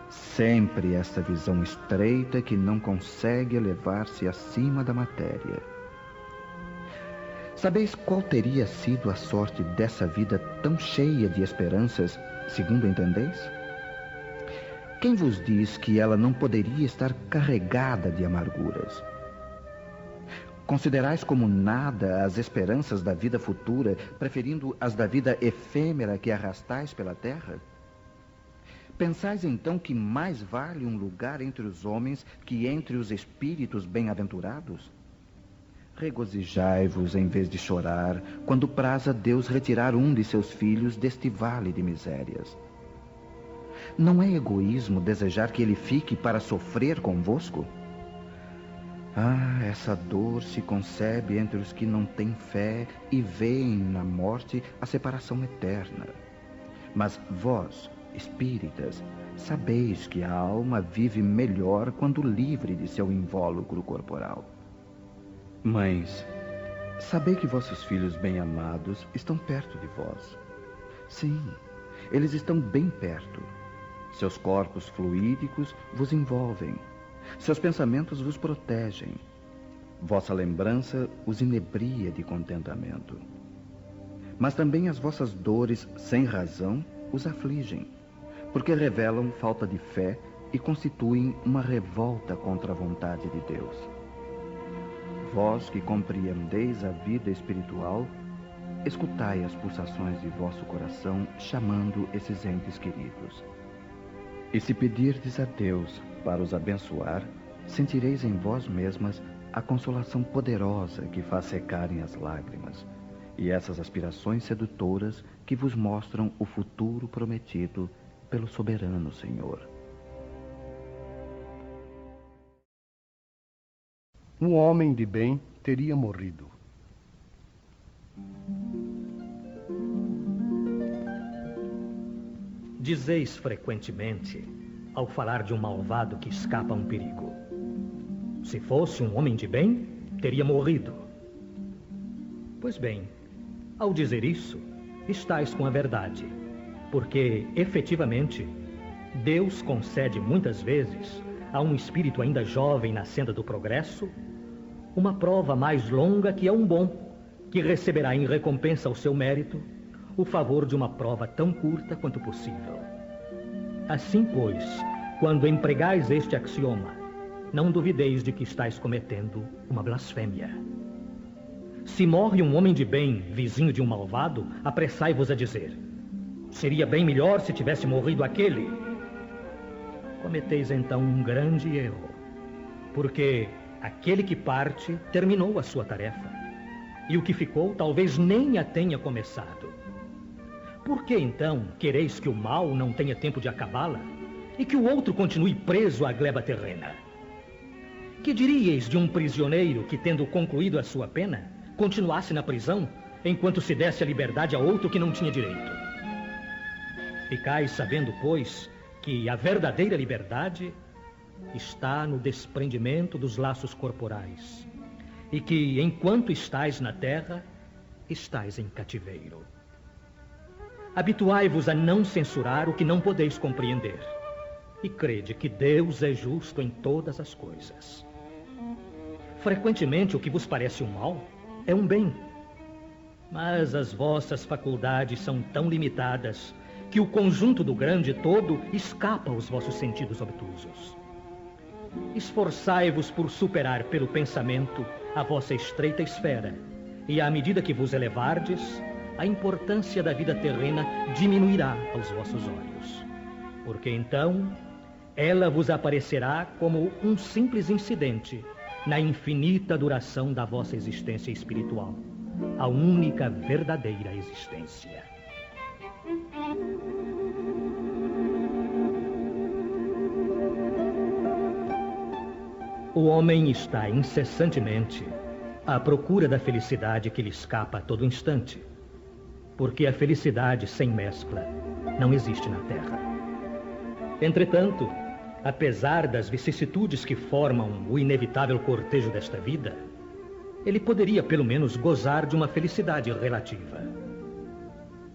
Sempre esta visão estreita que não consegue elevar-se acima da matéria. Sabeis qual teria sido a sorte dessa vida tão cheia de esperanças, segundo entendeis? Quem vos diz que ela não poderia estar carregada de amarguras? Considerais como nada as esperanças da vida futura, preferindo as da vida efêmera que arrastais pela terra? Pensais então que mais vale um lugar entre os homens que entre os espíritos bem-aventurados? Regozijai-vos em vez de chorar, quando praza Deus retirar um de seus filhos deste vale de misérias. Não é egoísmo desejar que ele fique para sofrer convosco? Ah, essa dor se concebe entre os que não têm fé e veem na morte a separação eterna. Mas vós, espíritas, sabeis que a alma vive melhor quando livre de seu invólucro corporal. Mães, sabei que vossos filhos bem-amados estão perto de vós. Sim, eles estão bem perto. Seus corpos fluídicos vos envolvem. Seus pensamentos vos protegem. Vossa lembrança os inebria de contentamento. Mas também as vossas dores, sem razão, os afligem, porque revelam falta de fé e constituem uma revolta contra a vontade de Deus. Vós que compreendeis a vida espiritual, escutai as pulsações de vosso coração chamando esses entes queridos. E se pedirdes a Deus para os abençoar, sentireis em vós mesmas a consolação poderosa que faz secarem as lágrimas, e essas aspirações sedutoras que vos mostram o futuro prometido pelo soberano Senhor. Um homem de bem teria morrido. Dizeis frequentemente: ao falar de um malvado que escapa a um perigo. Se fosse um homem de bem, teria morrido. Pois bem, ao dizer isso, estais com a verdade, porque, efetivamente, Deus concede muitas vezes a um espírito ainda jovem na senda do progresso uma prova mais longa que a um bom, que receberá em recompensa ao seu mérito o favor de uma prova tão curta quanto possível. Assim, pois, quando empregais este axioma, não duvideis de que estáis cometendo uma blasfêmia. Se morre um homem de bem, vizinho de um malvado, apressai-vos a dizer: seria bem melhor se tivesse morrido aquele. Cometeis então um grande erro, porque aquele que parte terminou a sua tarefa, e o que ficou talvez nem a tenha começado. Por que então quereis que o mal não tenha tempo de acabá-la e que o outro continue preso à gleba terrena? Que diríeis de um prisioneiro que, tendo concluído a sua pena, continuasse na prisão enquanto se desse a liberdade a outro que não tinha direito? Ficais sabendo, pois, que a verdadeira liberdade está no desprendimento dos laços corporais e que, enquanto estais na terra, estais em cativeiro. Habituai-vos a não censurar o que não podeis compreender e crede que Deus é justo em todas as coisas. Frequentemente o que vos parece um mal é um bem, mas as vossas faculdades são tão limitadas que o conjunto do grande todo escapa aos vossos sentidos obtusos. Esforçai-vos por superar pelo pensamento a vossa estreita esfera, e à medida que vos elevardes, a importância da vida terrena diminuirá aos vossos olhos, porque então ela vos aparecerá como um simples incidente na infinita duração da vossa existência espiritual, a única verdadeira existência. O homem está incessantemente à procura da felicidade que lhe escapa a todo instante, porque a felicidade sem mescla não existe na Terra. Entretanto, apesar das vicissitudes que formam o inevitável cortejo desta vida, ele poderia pelo menos gozar de uma felicidade relativa.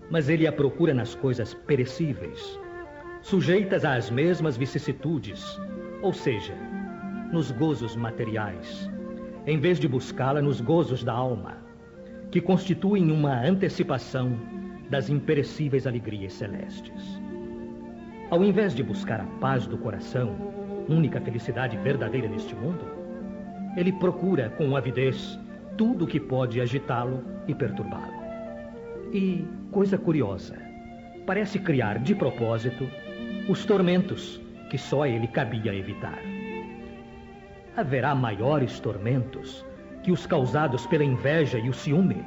Mas ele a procura nas coisas perecíveis, sujeitas às mesmas vicissitudes, ou seja, nos gozos materiais, em vez de buscá-la nos gozos da alma, que constituem uma antecipação das imperecíveis alegrias celestes. Ao invés de buscar a paz do coração, única felicidade verdadeira neste mundo, ele procura com avidez tudo o que pode agitá-lo e perturbá-lo. E, coisa curiosa, parece criar de propósito os tormentos que só a ele cabia evitar. Haverá maiores tormentos que os causados pela inveja e o ciúme?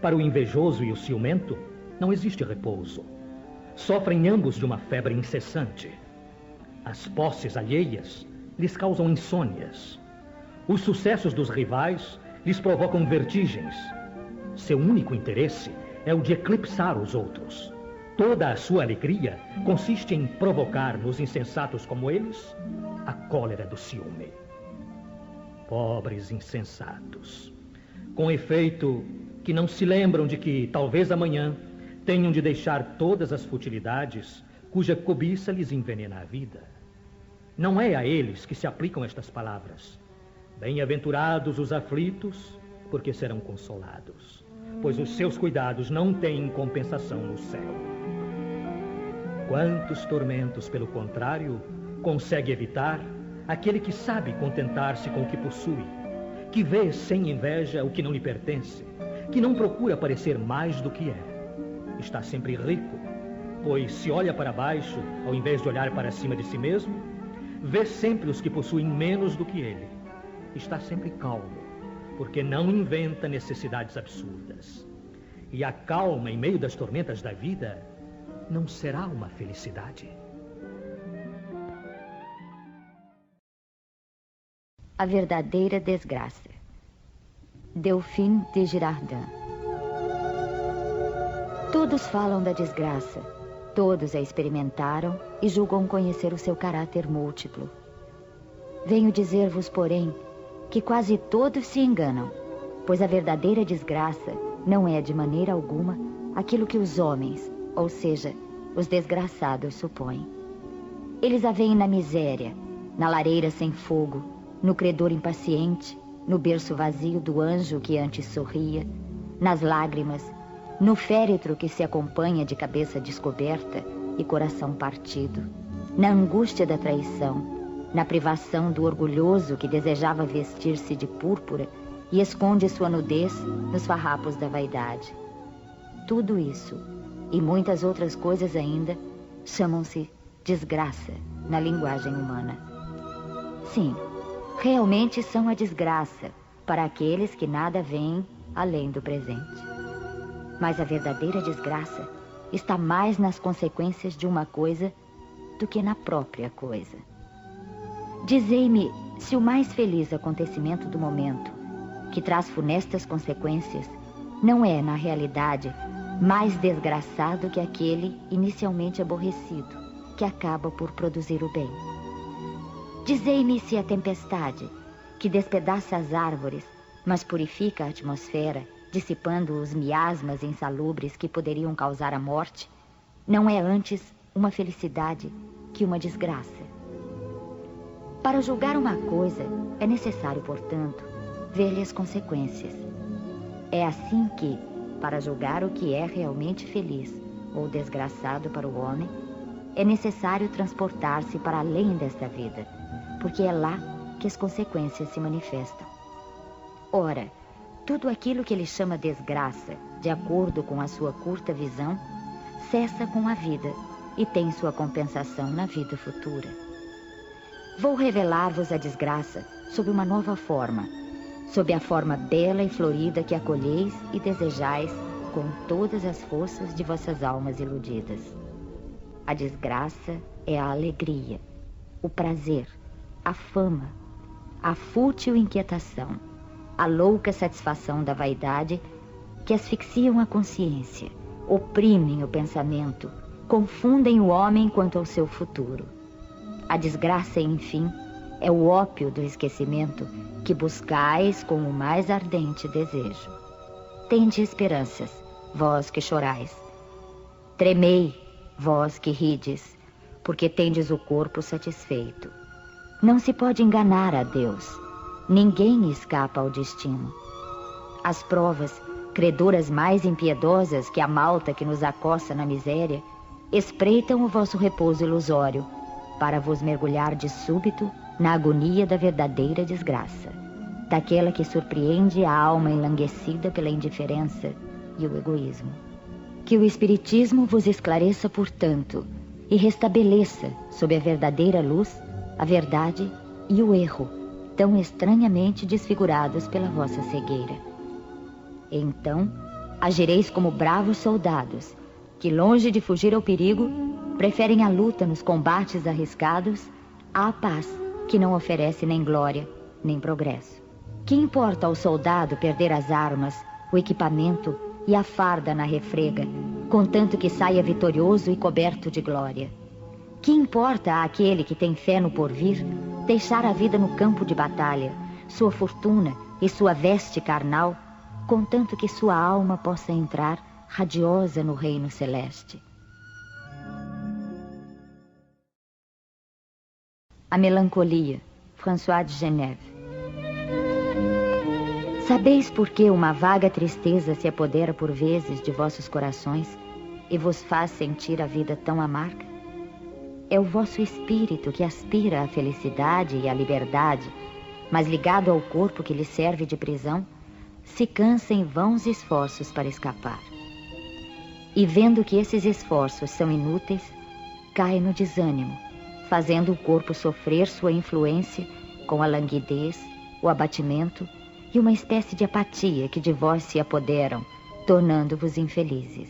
Para o invejoso e o ciumento, não existe repouso. Sofrem ambos de uma febre incessante. As posses alheias lhes causam insônias. Os sucessos dos rivais lhes provocam vertigens. Seu único interesse é o de eclipsar os outros. Toda a sua alegria consiste em provocar nos insensatos como eles a cólera do ciúme. Pobres insensatos, com efeito que não se lembram de que, talvez amanhã, tenham de deixar todas as futilidades cuja cobiça lhes envenena a vida. Não é a eles que se aplicam estas palavras. Bem-aventurados os aflitos, porque serão consolados, pois os seus cuidados não têm compensação no céu. Quantos tormentos, pelo contrário, consegue evitar aquele que sabe contentar-se com o que possui, que vê sem inveja o que não lhe pertence, que não procura parecer mais do que é. Está sempre rico, pois se olha para baixo, ao invés de olhar para cima de si mesmo, vê sempre os que possuem menos do que ele. Está sempre calmo, porque não inventa necessidades absurdas. E a calma em meio das tormentas da vida não será uma felicidade. A verdadeira desgraça. Delphine de Girardin. Todos falam da desgraça, Todos a experimentaram e julgam conhecer o seu caráter múltiplo. Venho dizer-vos, porém, que quase todos se enganam, pois a verdadeira desgraça não é de maneira alguma aquilo que os homens, ou seja, os desgraçados, supõem. Eles a veem na miséria, na lareira sem fogo, no credor impaciente, no berço vazio do anjo que antes sorria, nas lágrimas, no féretro que se acompanha de cabeça descoberta e coração partido, na angústia da traição, na privação do orgulhoso que desejava vestir-se de púrpura e esconde sua nudez nos farrapos da vaidade. Tudo isso, e muitas outras coisas ainda, chamam-se desgraça na linguagem humana. Sim, realmente são a desgraça para aqueles que nada veem além do presente. Mas a verdadeira desgraça está mais nas consequências de uma coisa do que na própria coisa. Dizei-me se o mais feliz acontecimento do momento, que traz funestas consequências, não é, na realidade, mais desgraçado que aquele inicialmente aborrecido, que acaba por produzir o bem. Dizei-me se a tempestade, que despedaça as árvores, mas purifica a atmosfera, dissipando os miasmas insalubres que poderiam causar a morte, não é antes uma felicidade que uma desgraça. Para julgar uma coisa, é necessário, portanto, ver-lhe as consequências. É assim que, para julgar o que é realmente feliz ou desgraçado para o homem, é necessário transportar-se para além desta vida, porque é lá que as consequências se manifestam. Ora, tudo aquilo que ele chama desgraça, de acordo com a sua curta visão, cessa com a vida e tem sua compensação na vida futura. Vou revelar-vos a desgraça sob uma nova forma, sob a forma bela e florida que acolheis e desejais com todas as forças de vossas almas iludidas. A desgraça é a alegria, o prazer, a fama, a fútil inquietação, a louca satisfação da vaidade que asfixiam a consciência, oprimem o pensamento, confundem o homem quanto ao seu futuro. A desgraça, enfim, é o ópio do esquecimento que buscais com o mais ardente desejo. Tende esperanças, vós que chorais. Tremei, vós que rides, porque tendes o corpo satisfeito. Não se pode enganar a Deus. Ninguém escapa ao destino. As provas, credoras mais impiedosas que a malta que nos acossa na miséria, espreitam o vosso repouso ilusório, para vos mergulhar de súbito na agonia da verdadeira desgraça, daquela que surpreende a alma enlanguecida pela indiferença e o egoísmo. Que o Espiritismo vos esclareça, portanto, e restabeleça, sob a verdadeira luz, a verdade e o erro, tão estranhamente desfigurados pela vossa cegueira. Então, agireis como bravos soldados, que, longe de fugir ao perigo, preferem a luta nos combates arriscados à paz, que não oferece nem glória, nem progresso. Que importa ao soldado perder as armas, o equipamento e a farda na refrega, contanto que saia vitorioso e coberto de glória? Que importa àquele que tem fé no porvir deixar a vida no campo de batalha, sua fortuna e sua veste carnal, contanto que sua alma possa entrar radiosa no reino celeste? A melancolia, François de Geneve. Sabeis por que uma vaga tristeza se apodera por vezes de vossos corações e vos faz sentir a vida tão amarga? É o vosso espírito que aspira à felicidade e à liberdade, mas ligado ao corpo que lhe serve de prisão, se cansa em vãos esforços para escapar. E vendo que esses esforços são inúteis, cai no desânimo, fazendo o corpo sofrer sua influência com a languidez, o abatimento e uma espécie de apatia que de vós se apoderam, tornando-vos infelizes.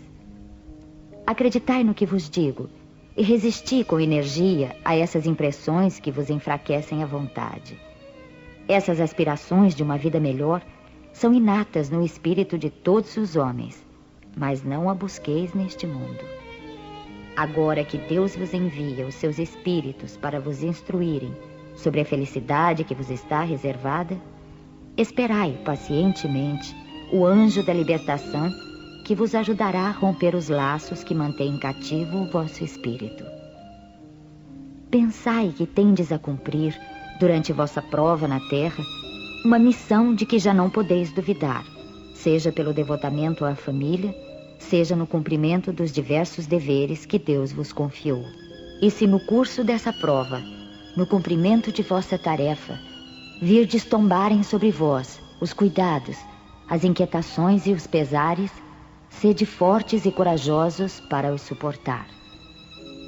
Acreditai no que vos digo e resisti com energia a essas impressões que vos enfraquecem a vontade. Essas aspirações de uma vida melhor são inatas no espírito de todos os homens, mas não a busqueis neste mundo. Agora que Deus vos envia os seus espíritos para vos instruírem sobre a felicidade que vos está reservada, esperai pacientemente o anjo da libertação que vos ajudará a romper os laços que mantêm cativo o vosso espírito. Pensai que tendes a cumprir, durante vossa prova na terra, uma missão de que já não podeis duvidar, seja pelo devotamento à família, seja no cumprimento dos diversos deveres que Deus vos confiou. E se no curso dessa prova, no cumprimento de vossa tarefa, virdes tombarem sobre vós os cuidados, as inquietações e os pesares, sede fortes e corajosos para os suportar.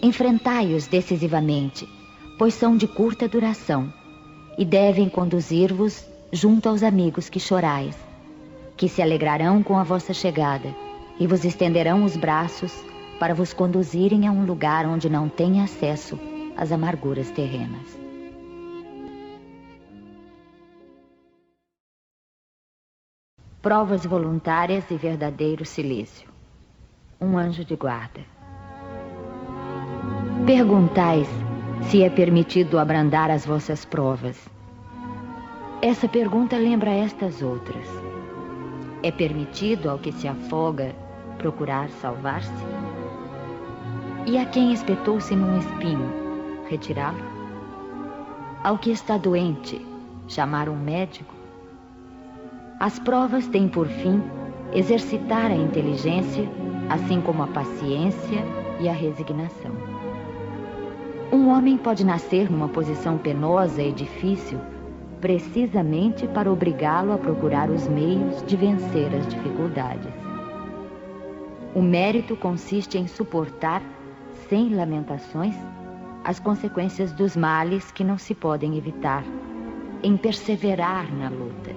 Enfrentai-os decisivamente, pois são de curta duração, e devem conduzir-vos junto aos amigos que chorais, que se alegrarão com a vossa chegada e vos estenderão os braços para vos conduzirem a um lugar onde não tem acesso às amarguras terrenas. Provas voluntárias e verdadeiro silício. Um anjo de guarda. Perguntais se é permitido abrandar as vossas provas. Essa pergunta lembra estas outras. É permitido ao que se afoga procurar salvar-se? E a quem espetou-se num espinho, retirá-lo? Ao que está doente, chamar um médico? As provas têm por fim exercitar a inteligência, assim como a paciência e a resignação. Um homem pode nascer numa posição penosa e difícil, precisamente para obrigá-lo a procurar os meios de vencer as dificuldades. O mérito consiste em suportar, sem lamentações, as consequências dos males que não se podem evitar, em perseverar na luta,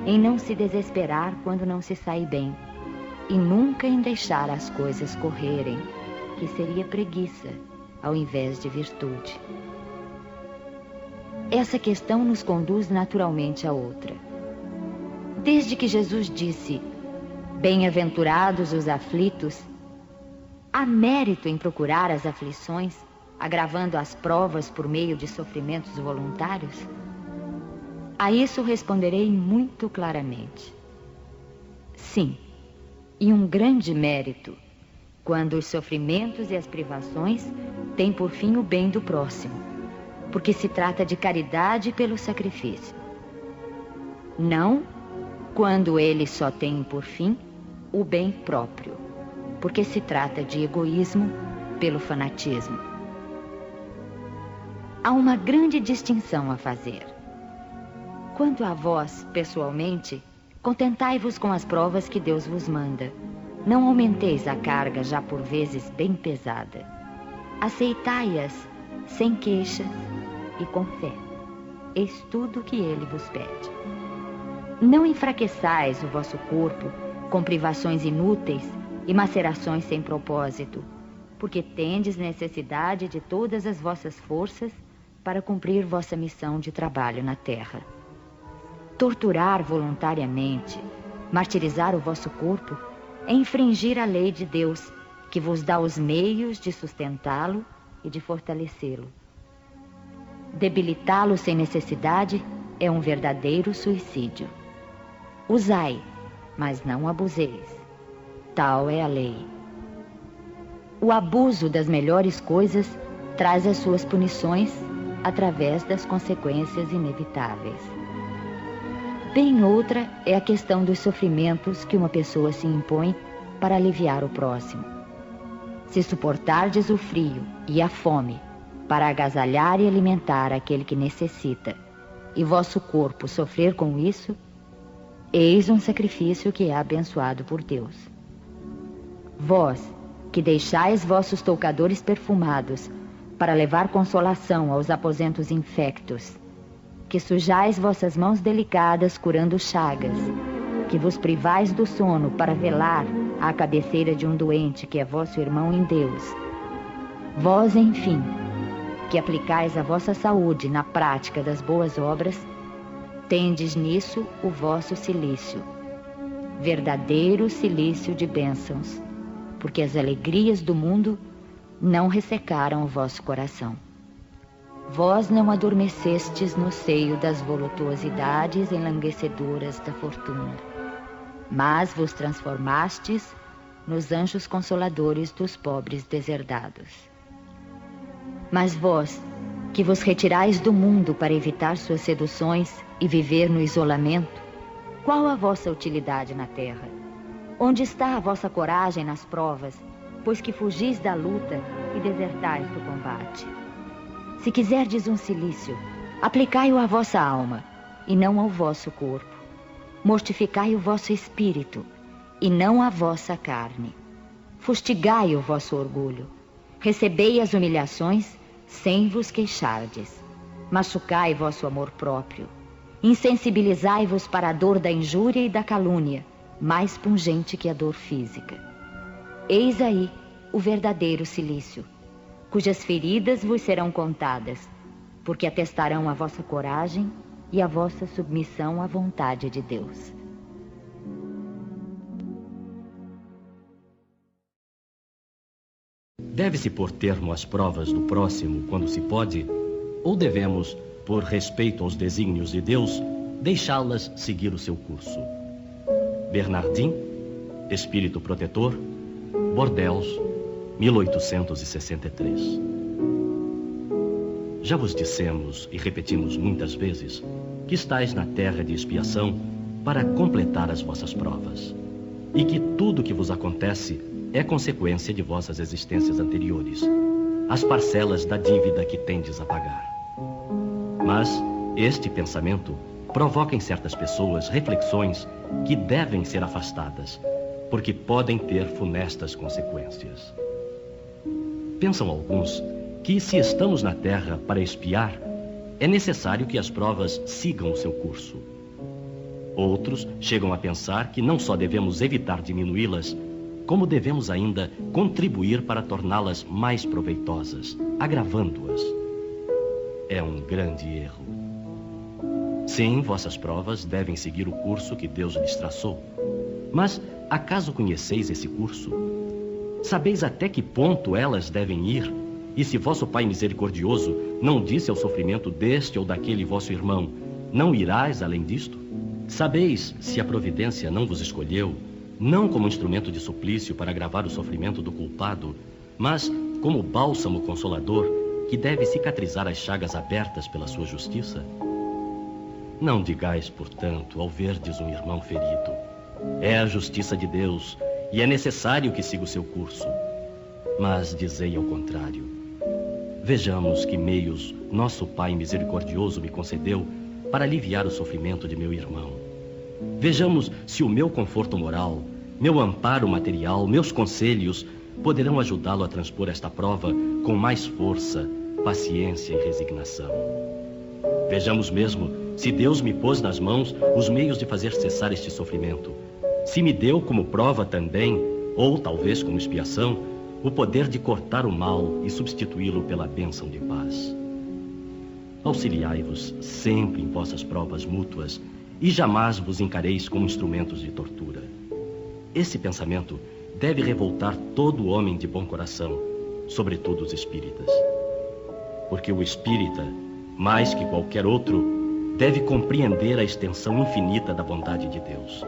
em não se desesperar quando não se sai bem, e nunca em deixar as coisas correrem, que seria preguiça ao invés de virtude. Essa questão nos conduz naturalmente a outra. Desde que Jesus disse: "Bem-aventurados os aflitos", há mérito em procurar as aflições, agravando as provas por meio de sofrimentos voluntários? A isso responderei muito claramente. Sim, e um grande mérito, quando os sofrimentos e as privações têm por fim o bem do próximo, porque se trata de caridade pelo sacrifício. Não quando eles só têm por fim o bem próprio, porque se trata de egoísmo pelo fanatismo. Há uma grande distinção a fazer. Quanto a vós, pessoalmente, contentai-vos com as provas que Deus vos manda. Não aumenteis a carga já por vezes bem pesada. Aceitai-as sem queixas e com fé. Eis tudo o que Ele vos pede. Não enfraqueçais o vosso corpo com privações inúteis e macerações sem propósito, porque tendes necessidade de todas as vossas forças para cumprir vossa missão de trabalho na terra. Torturar voluntariamente, martirizar o vosso corpo, é infringir a lei de Deus, que vos dá os meios de sustentá-lo e de fortalecê-lo. Debilitá-lo sem necessidade é um verdadeiro suicídio. Usai, mas não abuseis. Tal é a lei. O abuso das melhores coisas traz as suas punições através das consequências inevitáveis. Bem outra é a questão dos sofrimentos que uma pessoa se impõe para aliviar o próximo. Se suportardes o frio e a fome para agasalhar e alimentar aquele que necessita, e vosso corpo sofrer com isso, eis um sacrifício que é abençoado por Deus. Vós, que deixais vossos toucadores perfumados para levar consolação aos aposentos infectos, que sujais vossas mãos delicadas curando chagas, que vos privais do sono para velar à cabeceira de um doente que é vosso irmão em Deus. Vós, enfim, que aplicais a vossa saúde na prática das boas obras, tendes nisso o vosso cilício, verdadeiro cilício de bênçãos, porque as alegrias do mundo não ressecaram o vosso coração. Vós não adormecestes no seio das voluptuosidades enlanguecedoras da fortuna, mas vos transformastes nos anjos consoladores dos pobres deserdados. Mas vós, que vos retirais do mundo para evitar suas seduções e viver no isolamento, qual a vossa utilidade na terra? Onde está a vossa coragem nas provas, pois que fugis da luta e desertais do combate? Se quiserdes um cilício, aplicai-o à vossa alma, e não ao vosso corpo. Mortificai o vosso espírito, e não a vossa carne. Fustigai o vosso orgulho. Recebei as humilhações, sem vos queixardes. Machucai vosso amor próprio. Insensibilizai-vos para a dor da injúria e da calúnia, mais pungente que a dor física. Eis aí o verdadeiro cilício, cujas feridas vos serão contadas, porque atestarão a vossa coragem e a vossa submissão à vontade de Deus. Deve-se pôr termo às provas do próximo quando se pode, ou devemos, por respeito aos desígnios de Deus, deixá-las seguir o seu curso? Bernardin, Espírito Protetor, Bordeaux, 1863. Já vos dissemos e repetimos muitas vezes que estáis na terra de expiação para completar as vossas provas, e que tudo que vos acontece é consequência de vossas existências anteriores, as parcelas da dívida que tendes a pagar. Mas este pensamento provoca em certas pessoas reflexões que devem ser afastadas, porque podem ter funestas consequências. Pensam alguns que, se estamos na terra para expiar, é necessário que as provas sigam o seu curso. Outros chegam a pensar que não só devemos evitar diminuí-las, como devemos ainda contribuir para torná-las mais proveitosas, agravando-as. É um grande erro. Sim, vossas provas devem seguir o curso que Deus lhes traçou. Mas, acaso conheceis esse curso? Sabeis até que ponto elas devem ir? E se vosso Pai misericordioso não disse ao sofrimento deste ou daquele vosso irmão, não irás além disto? Sabeis se a providência não vos escolheu, não como instrumento de suplício para agravar o sofrimento do culpado, mas como bálsamo consolador que deve cicatrizar as chagas abertas pela sua justiça? Não digais, portanto, ao verdes um irmão ferido: é a justiça de Deus e é necessário que siga o seu curso. Mas dizei ao contrário: vejamos que meios nosso Pai misericordioso me concedeu para aliviar o sofrimento de meu irmão. Vejamos se o meu conforto moral, meu amparo material, meus conselhos poderão ajudá-lo a transpor esta prova com mais força, paciência e resignação. Vejamos mesmo se Deus me pôs nas mãos os meios de fazer cessar este sofrimento, se me deu como prova também, ou talvez como expiação, o poder de cortar o mal e substituí-lo pela bênção de paz. Auxiliai-vos sempre em vossas provas mútuas e jamais vos encareis como instrumentos de tortura. Esse pensamento deve revoltar todo homem de bom coração, sobretudo os espíritas. Porque o espírita, mais que qualquer outro, deve compreender a extensão infinita da bondade de Deus.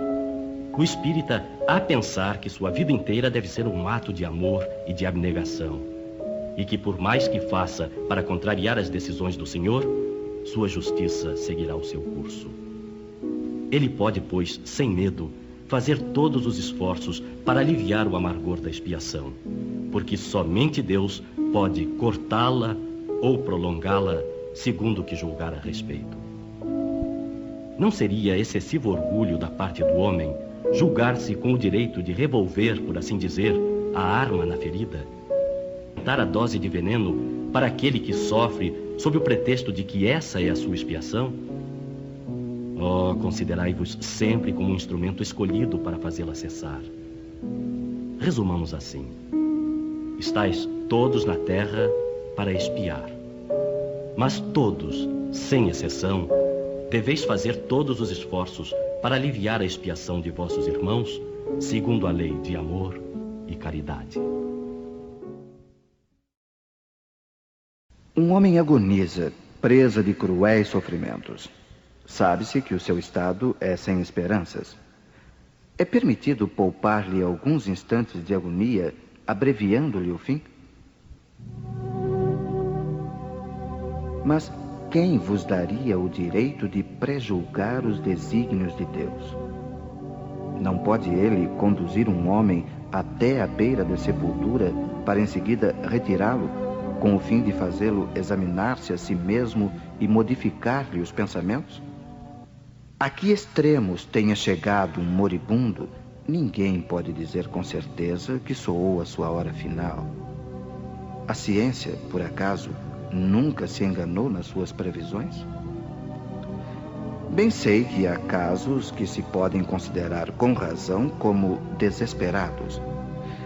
O espírita há pensar que sua vida inteira deve ser um ato de amor e de abnegação, e que por mais que faça para contrariar as decisões do Senhor, sua justiça seguirá o seu curso. Ele pode, pois, sem medo, fazer todos os esforços para aliviar o amargor da expiação, porque somente Deus pode cortá-la ou prolongá-la segundo o que julgar a respeito. Não seria excessivo orgulho da parte do homem julgar-se com o direito de revolver, por assim dizer, a arma na ferida? Dar a dose de veneno para aquele que sofre sob o pretexto de que essa é a sua expiação? Oh, considerai-vos sempre como um instrumento escolhido para fazê-la cessar. Resumamos assim: estáis todos na terra para expiar, mas todos, sem exceção, deveis fazer todos os esforços para aliviar a expiação de vossos irmãos, segundo a lei de amor e caridade. Um homem agoniza, presa de cruéis sofrimentos. Sabe-se que o seu estado é sem esperanças. É permitido poupar-lhe alguns instantes de agonia, abreviando-lhe o fim? Mas quem vos daria o direito de prejulgar os desígnios de Deus? Não pode ele conduzir um homem até a beira da sepultura para em seguida retirá-lo, com o fim de fazê-lo examinar-se a si mesmo e modificar-lhe os pensamentos? A que extremos tenha chegado um moribundo, ninguém pode dizer com certeza que soou a sua hora final. A ciência, por acaso, nunca se enganou nas suas previsões? Bem sei que há casos que se podem considerar com razão como desesperados.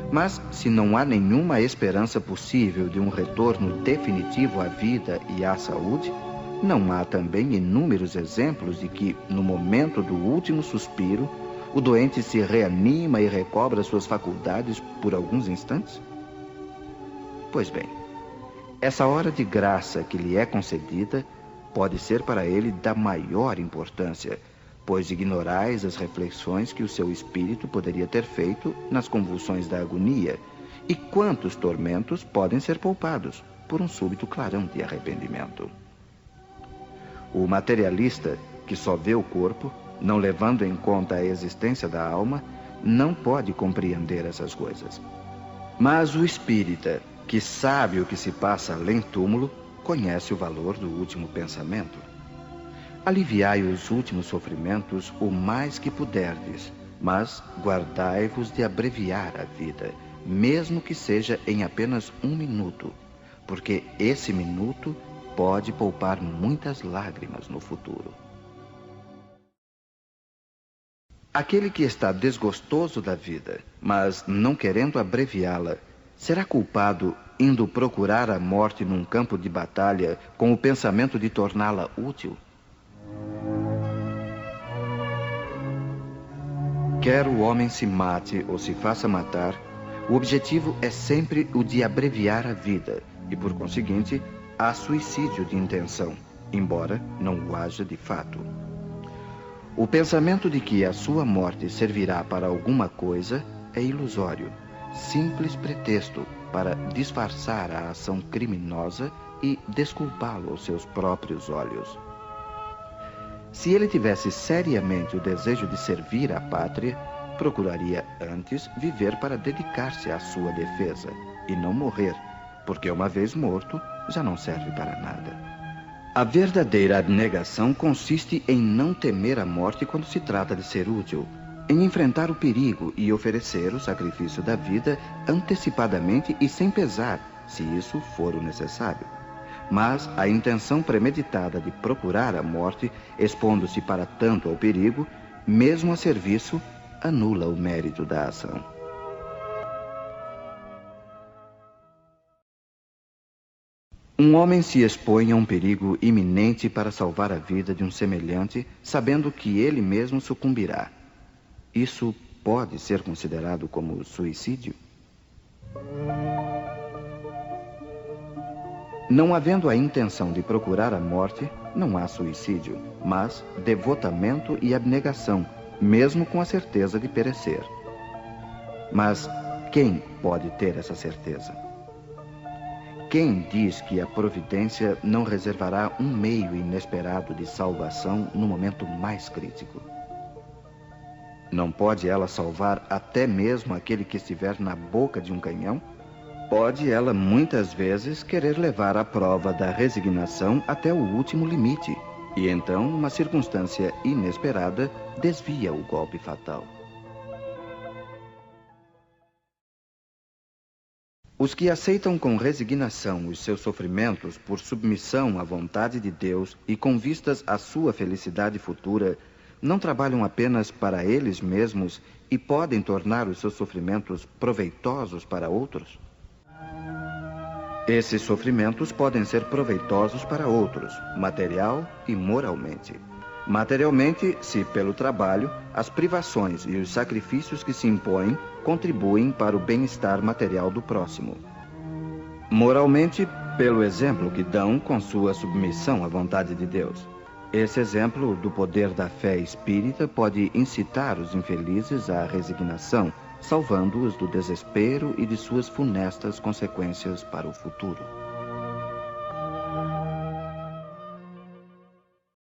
Mas, se não há nenhuma esperança possível de um retorno definitivo à vida e à saúde, não há também inúmeros exemplos de que, no momento do último suspiro, o doente se reanima e recobra suas faculdades por alguns instantes? Pois bem, essa hora de graça que lhe é concedida pode ser para ele da maior importância, pois ignorais as reflexões que o seu espírito poderia ter feito nas convulsões da agonia, e quantos tormentos podem ser poupados por um súbito clarão de arrependimento. O materialista, que só vê o corpo, não levando em conta a existência da alma, não pode compreender essas coisas. Mas o espírita, que sabe o que se passa além túmulo, conhece o valor do último pensamento. Aliviai os últimos sofrimentos o mais que puderdes, mas guardai-vos de abreviar a vida, mesmo que seja em apenas 1 minuto, porque esse minuto pode poupar muitas lágrimas no futuro. Aquele que está desgostoso da vida, mas não querendo abreviá-la, será culpado indo procurar a morte num campo de batalha com o pensamento de torná-la útil? Quer o homem se mate ou se faça matar, o objetivo é sempre o de abreviar a vida e, por conseguinte, há suicídio de intenção, embora não o haja de fato. O pensamento de que a sua morte servirá para alguma coisa é ilusório, simples pretexto para disfarçar a ação criminosa e desculpá-lo aos seus próprios olhos. Se ele tivesse seriamente o desejo de servir à pátria, procuraria antes viver para dedicar-se à sua defesa e não morrer, porque uma vez morto já não serve para nada. A verdadeira abnegação consiste em não temer a morte quando se trata de ser útil, em enfrentar o perigo e oferecer o sacrifício da vida antecipadamente e sem pesar, se isso for o necessário. Mas a intenção premeditada de procurar a morte, expondo-se para tanto ao perigo, mesmo a serviço, anula o mérito da ação. Um homem se expõe a um perigo iminente para salvar a vida de um semelhante, sabendo que ele mesmo sucumbirá. Isso pode ser considerado como suicídio? Não havendo a intenção de procurar a morte, não há suicídio, mas devotamento e abnegação, mesmo com a certeza de perecer. Mas quem pode ter essa certeza? Quem diz que a providência não reservará um meio inesperado de salvação no momento mais crítico? Não pode ela salvar até mesmo aquele que estiver na boca de um canhão? Pode ela muitas vezes querer levar a prova da resignação até o último limite, e então uma circunstância inesperada desvia o golpe fatal. Os que aceitam com resignação os seus sofrimentos por submissão à vontade de Deus e com vistas à sua felicidade futura, não trabalham apenas para eles mesmos e podem tornar os seus sofrimentos proveitosos para outros? Esses sofrimentos podem ser proveitosos para outros, material e moralmente. Materialmente, se pelo trabalho, as privações e os sacrifícios que se impõem contribuem para o bem-estar material do próximo. Moralmente, Pelo exemplo que dão com sua submissão à vontade de Deus. Esse exemplo do poder da fé espírita pode incitar os infelizes à resignação, salvando-os do desespero e de suas funestas consequências para o futuro.